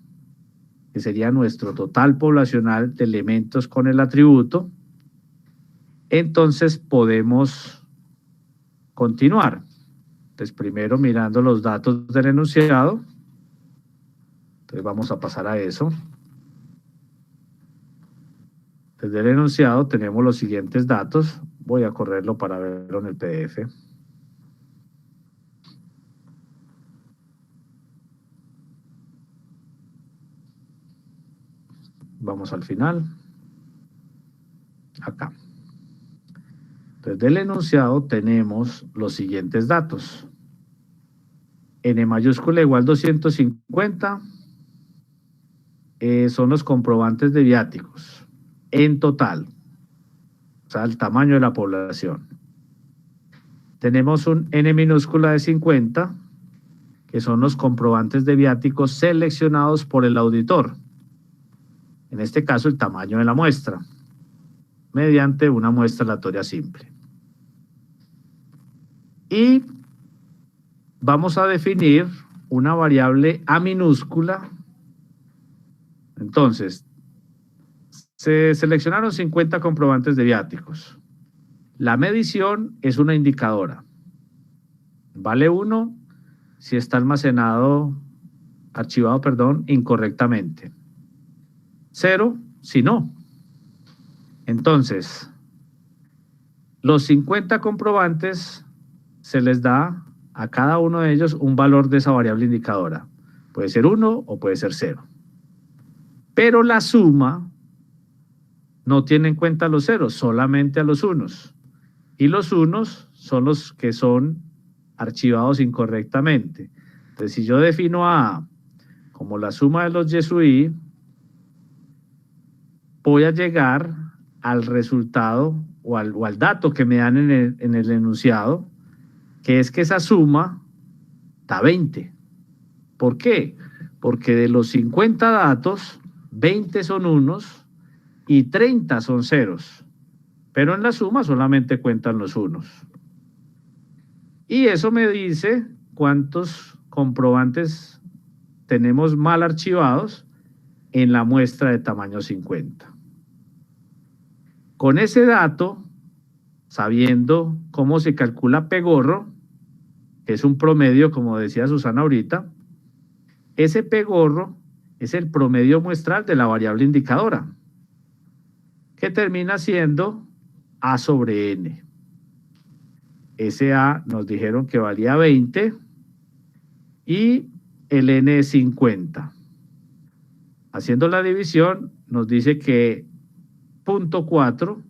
que sería nuestro total poblacional de elementos con el atributo, entonces podemos continuar. Entonces, primero mirando los datos del enunciado. Entonces vamos a pasar a eso. Desde el enunciado tenemos los siguientes datos. Voy a correrlo para verlo en el PDF. Vamos al final. Acá. Entonces, del enunciado tenemos los siguientes datos. N mayúscula igual 250 son los comprobantes de viáticos en total, o sea, el tamaño de la población. tenemos un n minúscula de 50, que son los comprobantes de viáticos seleccionados por el auditor. En este caso, el tamaño de la muestra, mediante una muestra aleatoria simple. Y vamos a definir una variable a minúscula. Entonces, se seleccionaron 50 comprobantes de viáticos. La medición es una indicadora. Vale 1 si está archivado, incorrectamente. 0 si no. Entonces, los 50 comprobantes se les da a cada uno de ellos un valor de esa variable indicadora. Puede ser 1 o puede ser 0. Pero la suma no tiene en cuenta los ceros, solamente a los unos. Y los unos son los que son archivados incorrectamente. Entonces, si yo defino A como la suma de los y sub i, voy a llegar al resultado o al dato que me dan en el enunciado, que es que esa suma da 20. ¿Por qué? Porque de los 50 datos, 20 son unos y 30 son ceros. Pero en la suma solamente cuentan los unos. Y eso me dice cuántos comprobantes tenemos mal archivados en la muestra de tamaño 50. Con ese dato, sabiendo cómo se calcula P-gorro, que es un promedio, como decía Susana ahorita, ese P-gorro es el promedio muestral de la variable indicadora, que termina siendo A sobre N. Ese A nos dijeron que valía 20 y el N es 50. Haciendo la división, nos dice que 0.4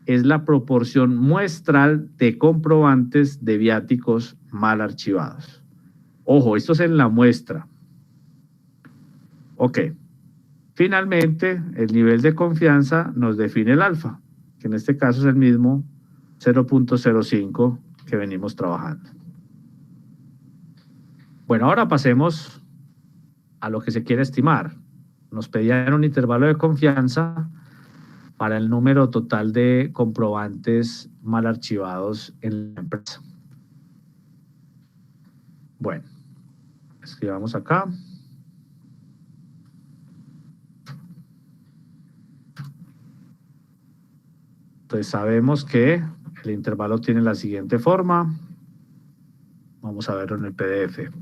es la proporción muestral de comprobantes de viáticos mal archivados. Ojo, esto es en la muestra. Ok. Finalmente, el nivel de confianza nos define el alfa, que en este caso es el mismo 0.05 que venimos trabajando. Bueno, ahora pasemos a lo que se quiere estimar. Nos pedían un intervalo de confianza para el número total de comprobantes mal archivados en la empresa. Bueno, escribamos acá. Entonces sabemos que el intervalo tiene la siguiente forma. Vamos a verlo en el PDF.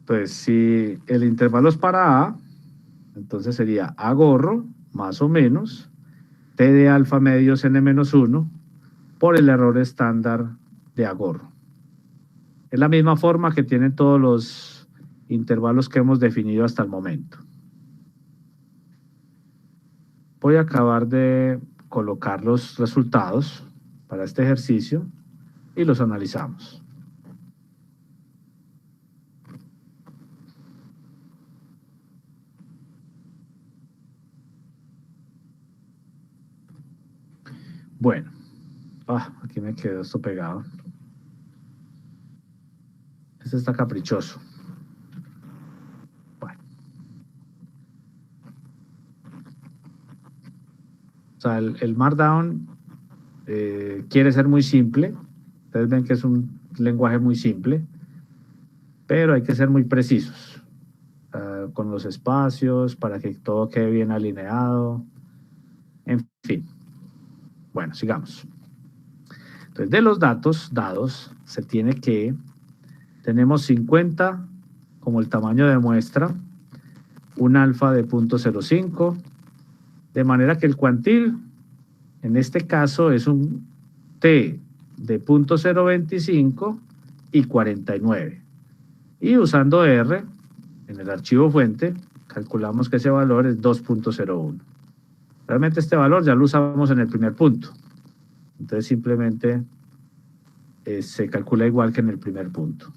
Entonces, si el intervalo es para A, entonces sería A gorro más o menos T de alfa medios N-1 por el error estándar de A gorro. Es la misma forma que tienen todos los intervalos que hemos definido hasta el momento. Voy a acabar de colocar los resultados para este ejercicio y los analizamos. Bueno, aquí me quedó esto pegado. Este está caprichoso. Bueno. O sea, el Markdown quiere ser muy simple. Ustedes ven que es un lenguaje muy simple, pero hay que ser muy precisos con los espacios para que todo quede bien alineado. En fin. Bueno, sigamos. Entonces, de los datos dados, se tiene que, tenemos 50 como el tamaño de muestra, un alfa de 0.05, de manera que el cuantil, en este caso, es un T de 0.025 y 49. Y usando R, en el archivo fuente, calculamos que ese valor es 2.01. Realmente este valor ya lo usamos en el primer punto. Entonces simplemente se calcula igual que en el primer punto.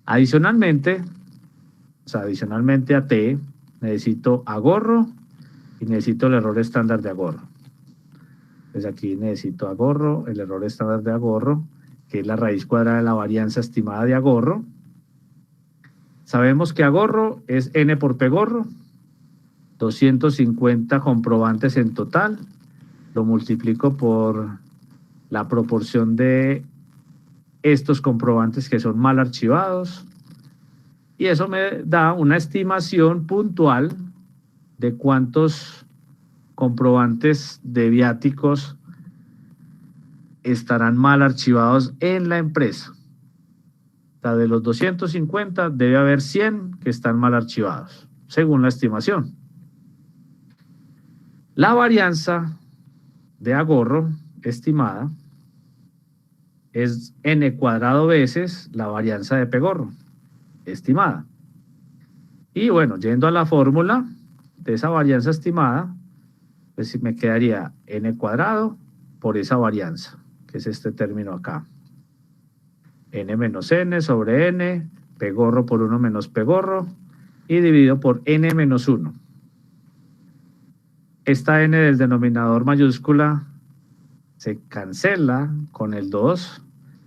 Adicionalmente, adicionalmente a T, necesito A gorro y necesito el error estándar de Agorro. Entonces aquí necesito Agorro, el error estándar de Agorro, que es la raíz cuadrada de la varianza estimada de Agorro. Sabemos que Agorro es n por p gorro, 250 comprobantes en total, lo multiplico por la proporción de estos comprobantes que son mal archivados, y eso me da una estimación puntual de cuántos comprobantes de viáticos estarán mal archivados en la empresa. O sea, de los 250 debe haber 100 que están mal archivados, según la estimación. La varianza de Agorro estimada es n cuadrado veces la varianza de P-gorro estimada. Y bueno, yendo a la fórmula de esa varianza estimada, pues me quedaría n cuadrado por esa varianza, que es este término acá. N menos n sobre n, P-gorro por 1 menos P-gorro, y dividido por n menos 1. Esta n del denominador mayúscula se cancela con el 2,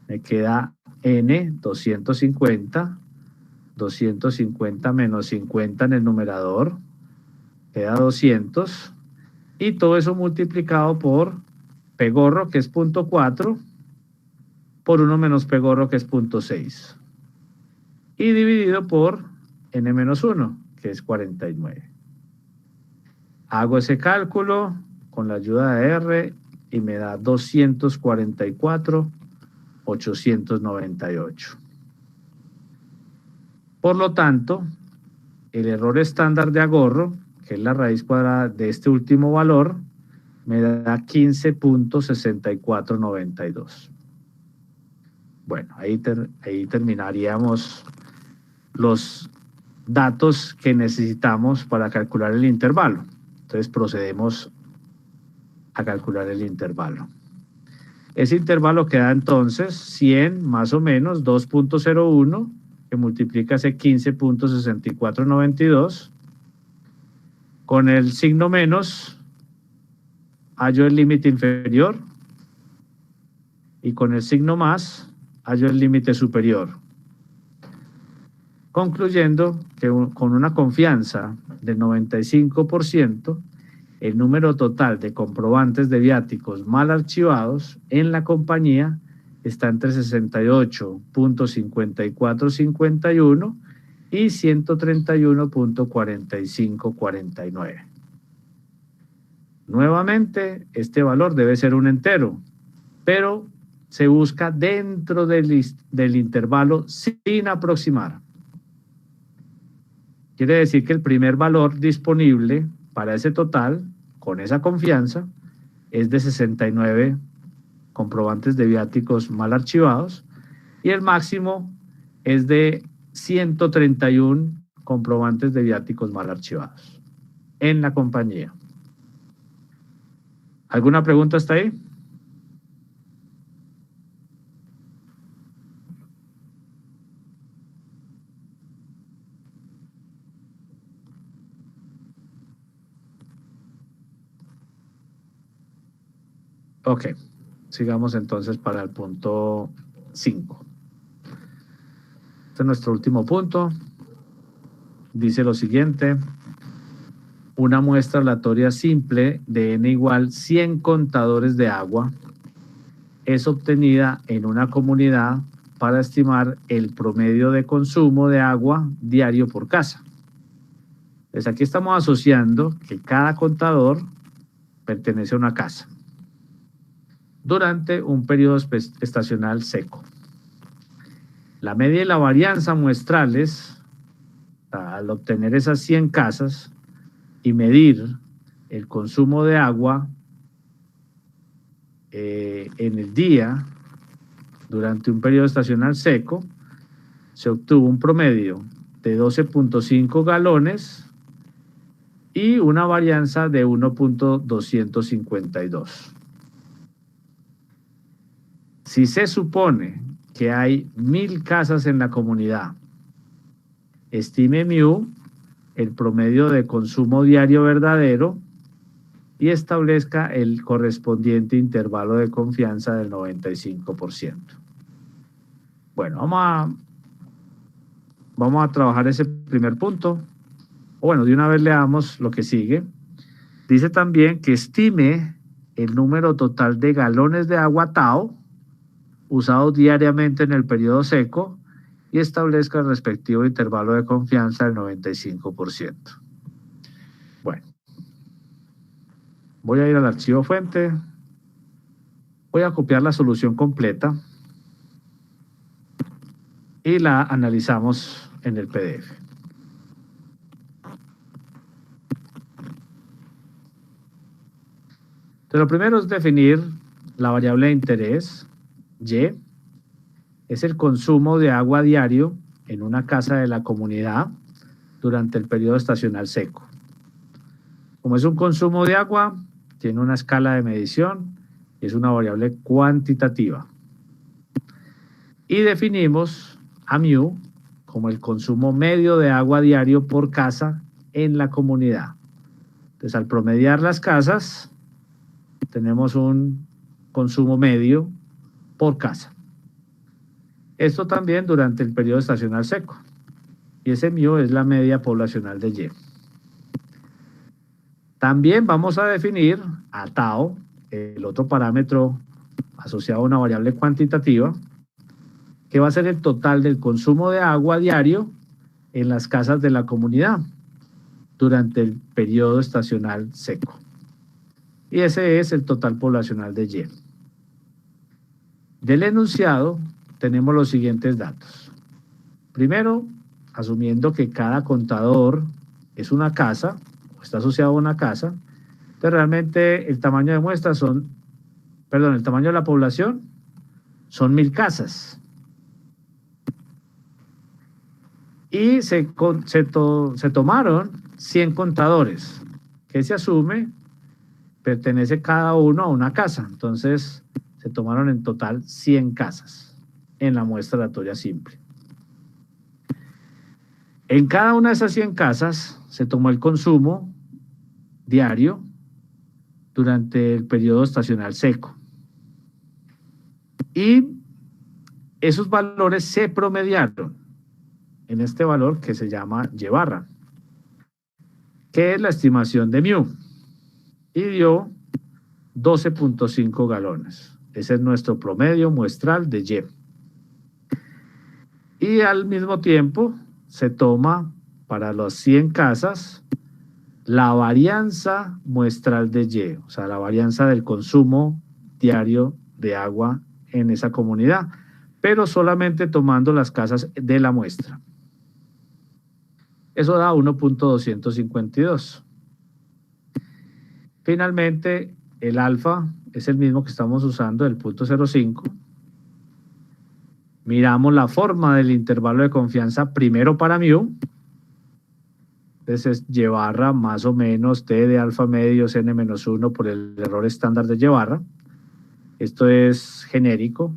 me queda n 250, 250 menos 50 en el numerador, queda 200, y todo eso multiplicado por P-gorro, que es 0.4, por 1 menos P-gorro, que es 0.6, y dividido por n menos 1, que es 49. Hago ese cálculo con la ayuda de R y me da 244,898. Por lo tanto, el error estándar de Agorro, que es la raíz cuadrada de este último valor, me da 15,6492. Bueno, ahí terminaríamos los datos que necesitamos para calcular el intervalo. Entonces procedemos a calcular el intervalo. Ese intervalo queda entonces 100 más o menos 2.01, que multiplica ese 15,6492. Con el signo menos hallo el límite inferior y con el signo más hallo el límite superior. Concluyendo que con una confianza del 95%, el número total de comprobantes de viáticos mal archivados en la compañía está entre 68.5451 y 131.4549. Nuevamente, este valor debe ser un entero, pero se busca dentro del intervalo sin aproximar. Quiere decir que el primer valor disponible para ese total, con esa confianza, es de 69 comprobantes de viáticos mal archivados y el máximo es de 131 comprobantes de viáticos mal archivados en la compañía. ¿Alguna pregunta hasta ahí? Ok, sigamos entonces para el punto 5. Este es nuestro último punto. Dice lo siguiente: una muestra aleatoria simple de n igual 100 contadores de agua es obtenida en una comunidad para estimar el promedio de consumo de agua diario por casa. Pues aquí estamos asociando que cada contador pertenece a una casa durante un periodo estacional seco. La media y la varianza muestrales, al obtener esas 100 casas y medir el consumo de agua en el día durante un periodo estacional seco, se obtuvo un promedio de 12.5 galones y una varianza de 1.252. Si se supone que hay 1000 casas en la comunidad, estime mu el promedio de consumo diario verdadero y establezca el correspondiente intervalo de confianza del 95%. Bueno, vamos a trabajar ese primer punto. Bueno, de una vez leamos lo que sigue. Dice también que estime el número total de galones de agua TAO usados diariamente en el periodo seco y establezca el respectivo intervalo de confianza del 95%. Bueno, voy a ir al archivo fuente, voy a copiar la solución completa y la analizamos en el PDF. Entonces, lo primero es definir la variable de interés, Y, es el consumo de agua diario en una casa de la comunidad durante el periodo estacional seco. Como es un consumo de agua, tiene una escala de medición y es una variable cuantitativa. Y definimos a mu como el consumo medio de agua diario por casa en la comunidad. Entonces, al promediar las casas, tenemos un consumo medio por casa. Esto también durante el periodo estacional seco. Y ese mu es la media poblacional de Y. También vamos a definir a tau, el otro parámetro asociado a una variable cuantitativa, que va a ser el total del consumo de agua diario en las casas de la comunidad durante el periodo estacional seco. Y ese es el total poblacional de Y. Del enunciado tenemos los siguientes datos. Primero, asumiendo que cada contador es una casa, o está asociado a una casa, entonces realmente el tamaño de muestra el tamaño de la población son 1000 casas. Y se tomaron 100 contadores, que se asume pertenece cada uno a una casa. Entonces, se tomaron en total 100 casas en la muestra aleatoria simple. En cada una de esas 100 casas se tomó el consumo diario durante el periodo estacional seco. Y esos valores se promediaron en este valor que se llama Y barra, que es la estimación de mu, y dio 12.5 galones. Ese es nuestro promedio muestral de Y. Y al mismo tiempo se toma para las 100 casas la varianza muestral de Y, o sea, la varianza del consumo diario de agua en esa comunidad, pero solamente tomando las casas de la muestra. Eso da 1.252. Finalmente, el alfa es el mismo que estamos usando, el 0.05. Miramos la forma del intervalo de confianza primero para mu. Entonces es Y barra más o menos T de alfa medio N-1 por el error estándar de Y barra. Esto es genérico.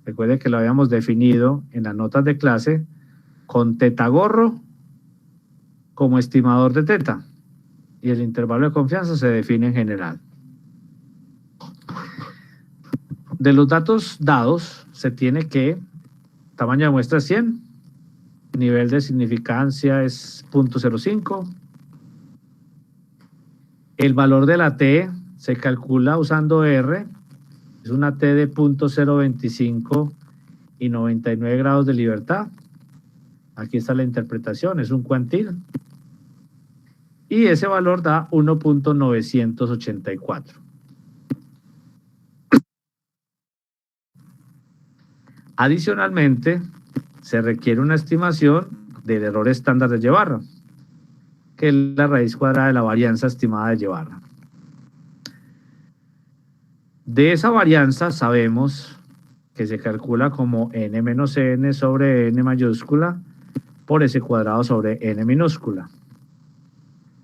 Recuerde que lo habíamos definido en las notas de clase con teta gorro como estimador de teta. Y el intervalo de confianza se define en general. De los datos dados, se tiene que tamaño de muestra es 100, nivel de significancia es 0.05, el valor de la T se calcula usando R, es una T de 0.025 y 99 grados de libertad. Aquí está la interpretación, es un cuantil. Y ese valor da 1.984. Adicionalmente, se requiere una estimación del error estándar de Y barra, que es la raíz cuadrada de la varianza estimada de Y barra. De esa varianza sabemos que se calcula como n menos n sobre n mayúscula por s cuadrado sobre n minúscula.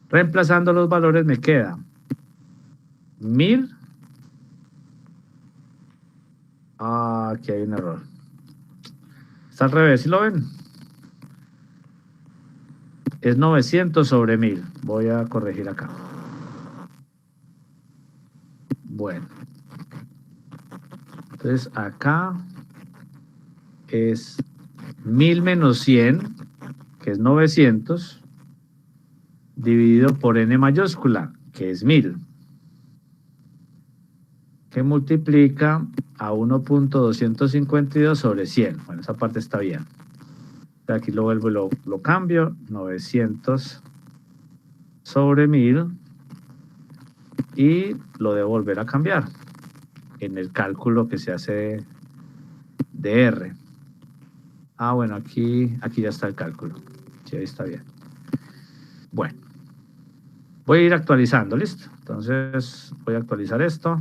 Reemplazando los valores me queda 1000. Aquí hay un error. Está al revés, ¿sí lo ven? Es 900 sobre 1000. Voy a corregir acá. Bueno. Entonces acá es 1000 menos 100, que es 900, dividido por n mayúscula, que es 1000, que multiplica a 1.252 sobre 100. Bueno, esa parte está bien. Aquí lo vuelvo y lo cambio, 900 sobre 1000, y lo debo volver a cambiar en el cálculo que se hace de R. Ah, bueno, aquí ya está el cálculo. Sí, ahí está bien. Bueno, voy a ir actualizando, ¿listo? Entonces voy a actualizar esto.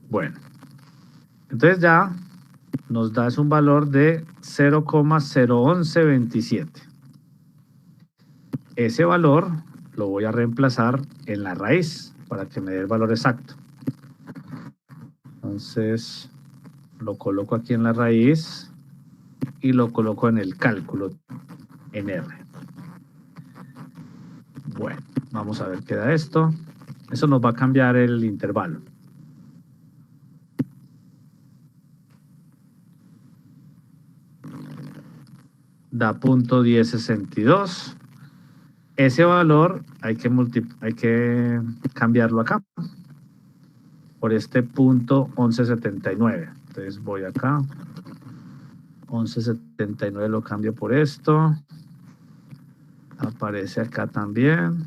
Bueno, entonces ya nos da un valor de 0,01127. Ese valor lo voy a reemplazar en la raíz para que me dé el valor exacto. Entonces lo coloco aquí en la raíz y lo coloco en el cálculo en R. Bueno, vamos a ver qué da esto. Eso nos va a cambiar el intervalo. Da .1062. Ese valor hay que cambiarlo acá por este .1179. Entonces voy acá, 1179 lo cambio por esto, aparece acá también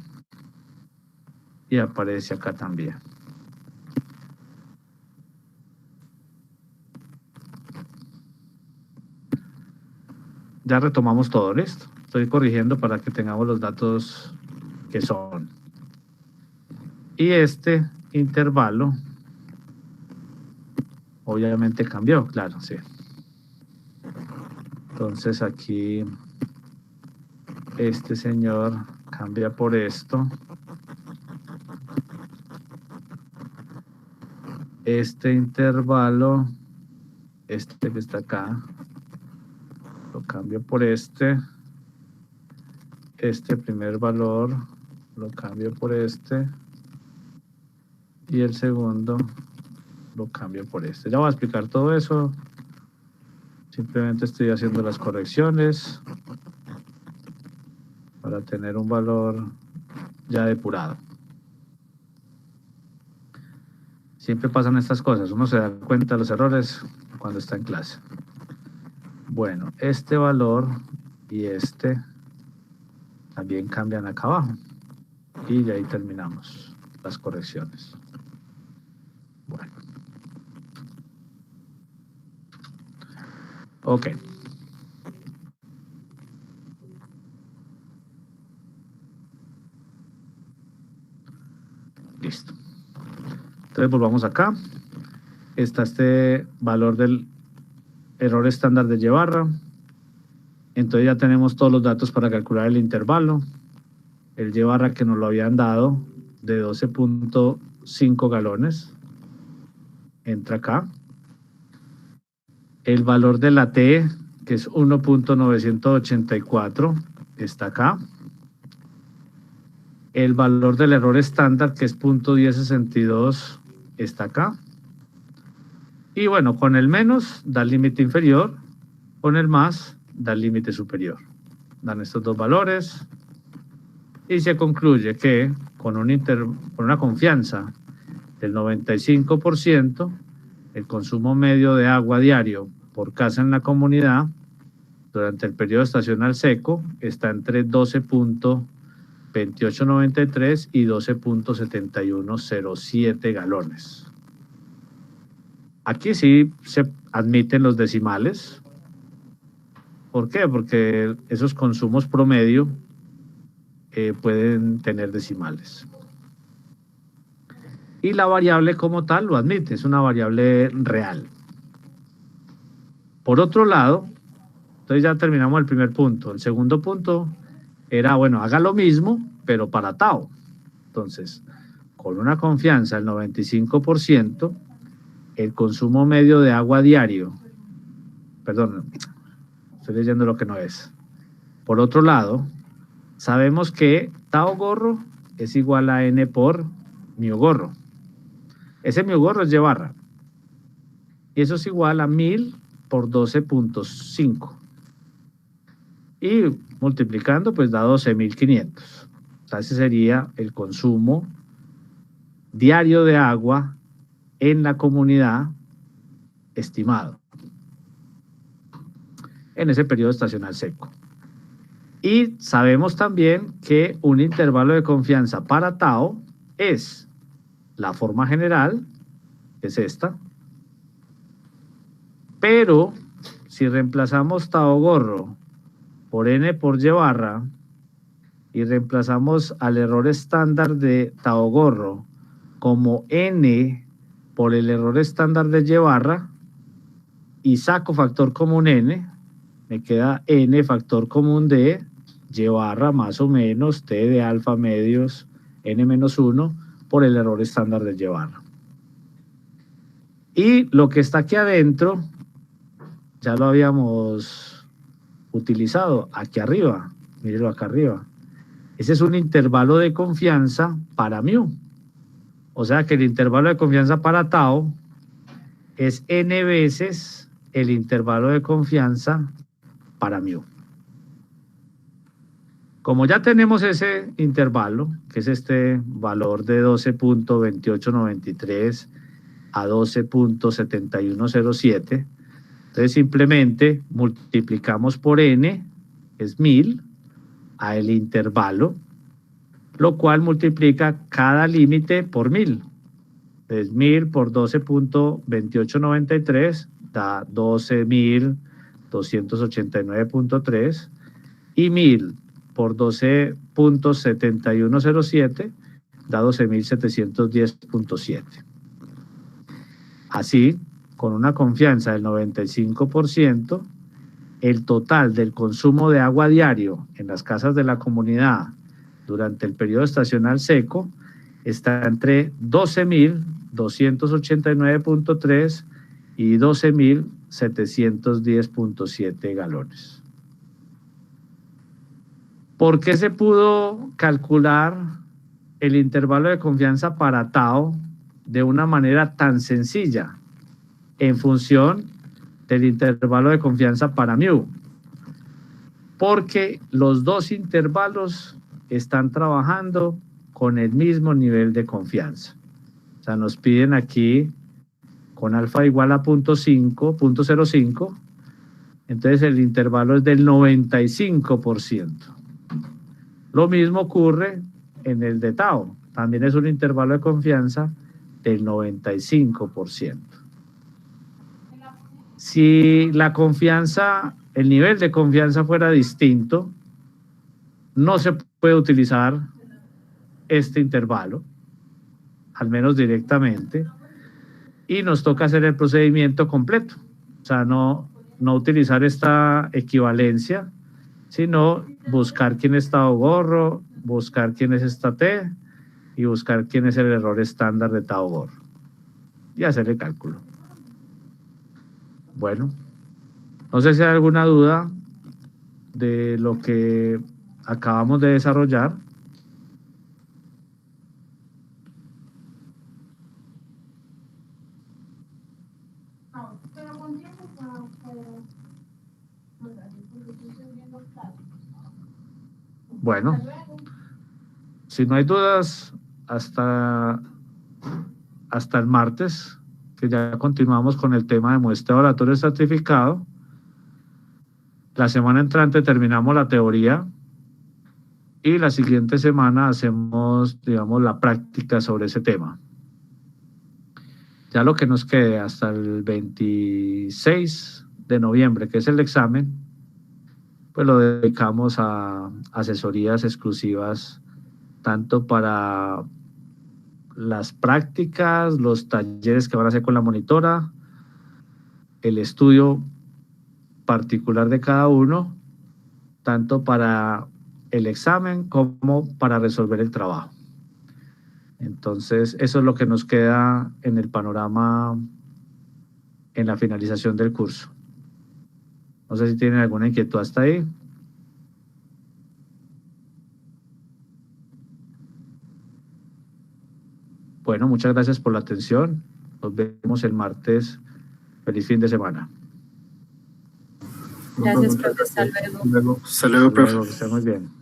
y aparece acá también. Ya retomamos todo, ¿listo? Estoy corrigiendo para que tengamos los datos que son. Y este intervalo obviamente cambió, claro, sí. Entonces aquí este señor cambia por esto. Este intervalo, este que está acá, lo cambio por este. Este primer valor lo cambio por este. Y el segundo lo cambio por este. Ya voy a explicar todo eso. Simplemente estoy haciendo las correcciones para tener un valor ya depurado. Siempre pasan estas cosas. Uno se da cuenta de los errores cuando está en clase. Bueno, este valor y este también cambian acá abajo. Y ya ahí terminamos las correcciones. Bueno. Ok. Listo. Entonces volvamos acá. Está este valor del error estándar de Y-barra. Entonces ya tenemos todos los datos para calcular el intervalo. El Y-barra que nos lo habían dado de 12.5 galones. Entra acá. El valor de la T, que es 1.984, está acá. El valor del error estándar, que es .1062, está acá. Y bueno, con el menos da el límite inferior, con el más da el límite superior. Dan estos dos valores y se concluye que con una confianza del 95%, el consumo medio de agua diario por casa en la comunidad durante el periodo estacional seco está entre 12.2893 y 12.7107 galones. Aquí sí se admiten los decimales. ¿Por qué? Porque esos consumos promedio pueden tener decimales. Y la variable como tal lo admite, es una variable real. Por otro lado, entonces ya terminamos el primer punto. El segundo punto era, bueno, haga lo mismo, pero para Tao. Entonces, con una confianza del 95%, el consumo medio de agua diario, perdón, estoy leyendo lo que no es. Por otro lado, sabemos que tau gorro es igual a N por mu gorro. Ese mu gorro es Y barra. Y eso es igual a 1000 por 12.5. Y multiplicando, pues da 12.500. O sea, ese sería el consumo diario de agua en la comunidad estimado en ese periodo estacional seco. Y sabemos también que un intervalo de confianza para tau es la forma general, que es esta, pero si reemplazamos tau gorro por N por Y barra y reemplazamos al error estándar de tau gorro como N por el error estándar de Y barra y saco factor común N, me queda N factor común de Y barra más o menos T de alfa medios N menos 1 por el error estándar de Y barra. Y lo que está aquí adentro ya lo habíamos utilizado aquí arriba, mírenlo acá arriba. Ese es un intervalo de confianza para mu. O sea que el intervalo de confianza para tau es n veces el intervalo de confianza para mu. Como ya tenemos ese intervalo, que es este valor de 12.2893 a 12.7107, entonces simplemente multiplicamos por n, es 1000, a el intervalo, lo cual multiplica cada límite por 1000. Entonces 1000 por 12.2893 da 12.289.3 y 1000 por 12.7107 da 12.710.7. Así, con una confianza del 95%, el total del consumo de agua diario en las casas de la comunidad durante el periodo estacional seco está entre 12.289.3 y 12.710.7 galones. ¿Por qué se pudo calcular el intervalo de confianza para tau de una manera tan sencilla en función del intervalo de confianza para mu? Porque los dos intervalos están trabajando con el mismo nivel de confianza. O sea, nos piden aquí con alfa igual a 0.05, entonces el intervalo es del 95%. Lo mismo ocurre en el de tau, también es un intervalo de confianza del 95%. Si la confianza, el nivel de confianza fuera distinto, no se puede utilizar este intervalo, al menos directamente, y nos toca hacer el procedimiento completo. O sea, no utilizar esta equivalencia, sino buscar quién es tau gorro, buscar quién es esta T y buscar quién es el error estándar de tau gorro y hacer el cálculo. Bueno, no sé si hay alguna duda de lo que acabamos de desarrollar. Bueno, si no hay dudas, hasta el martes, que ya continuamos con el tema de muestra de oratorio estratificado. La semana entrante terminamos la teoría y la siguiente semana hacemos, digamos, la práctica sobre ese tema. Ya lo que nos quede hasta el 26 de noviembre, que es el examen, pues lo dedicamos a asesorías exclusivas, tanto para las prácticas, los talleres que van a hacer con la monitora, el estudio particular de cada uno, tanto para el examen como para resolver el trabajo. Entonces, eso es lo que nos queda en el panorama en la finalización del curso. No sé si tienen alguna inquietud hasta ahí. Bueno, muchas gracias por la atención. Nos vemos el martes. Feliz fin de semana. Gracias, profe. Hasta luego. Hasta luego. Hasta luego, profe. Que estén muy bien.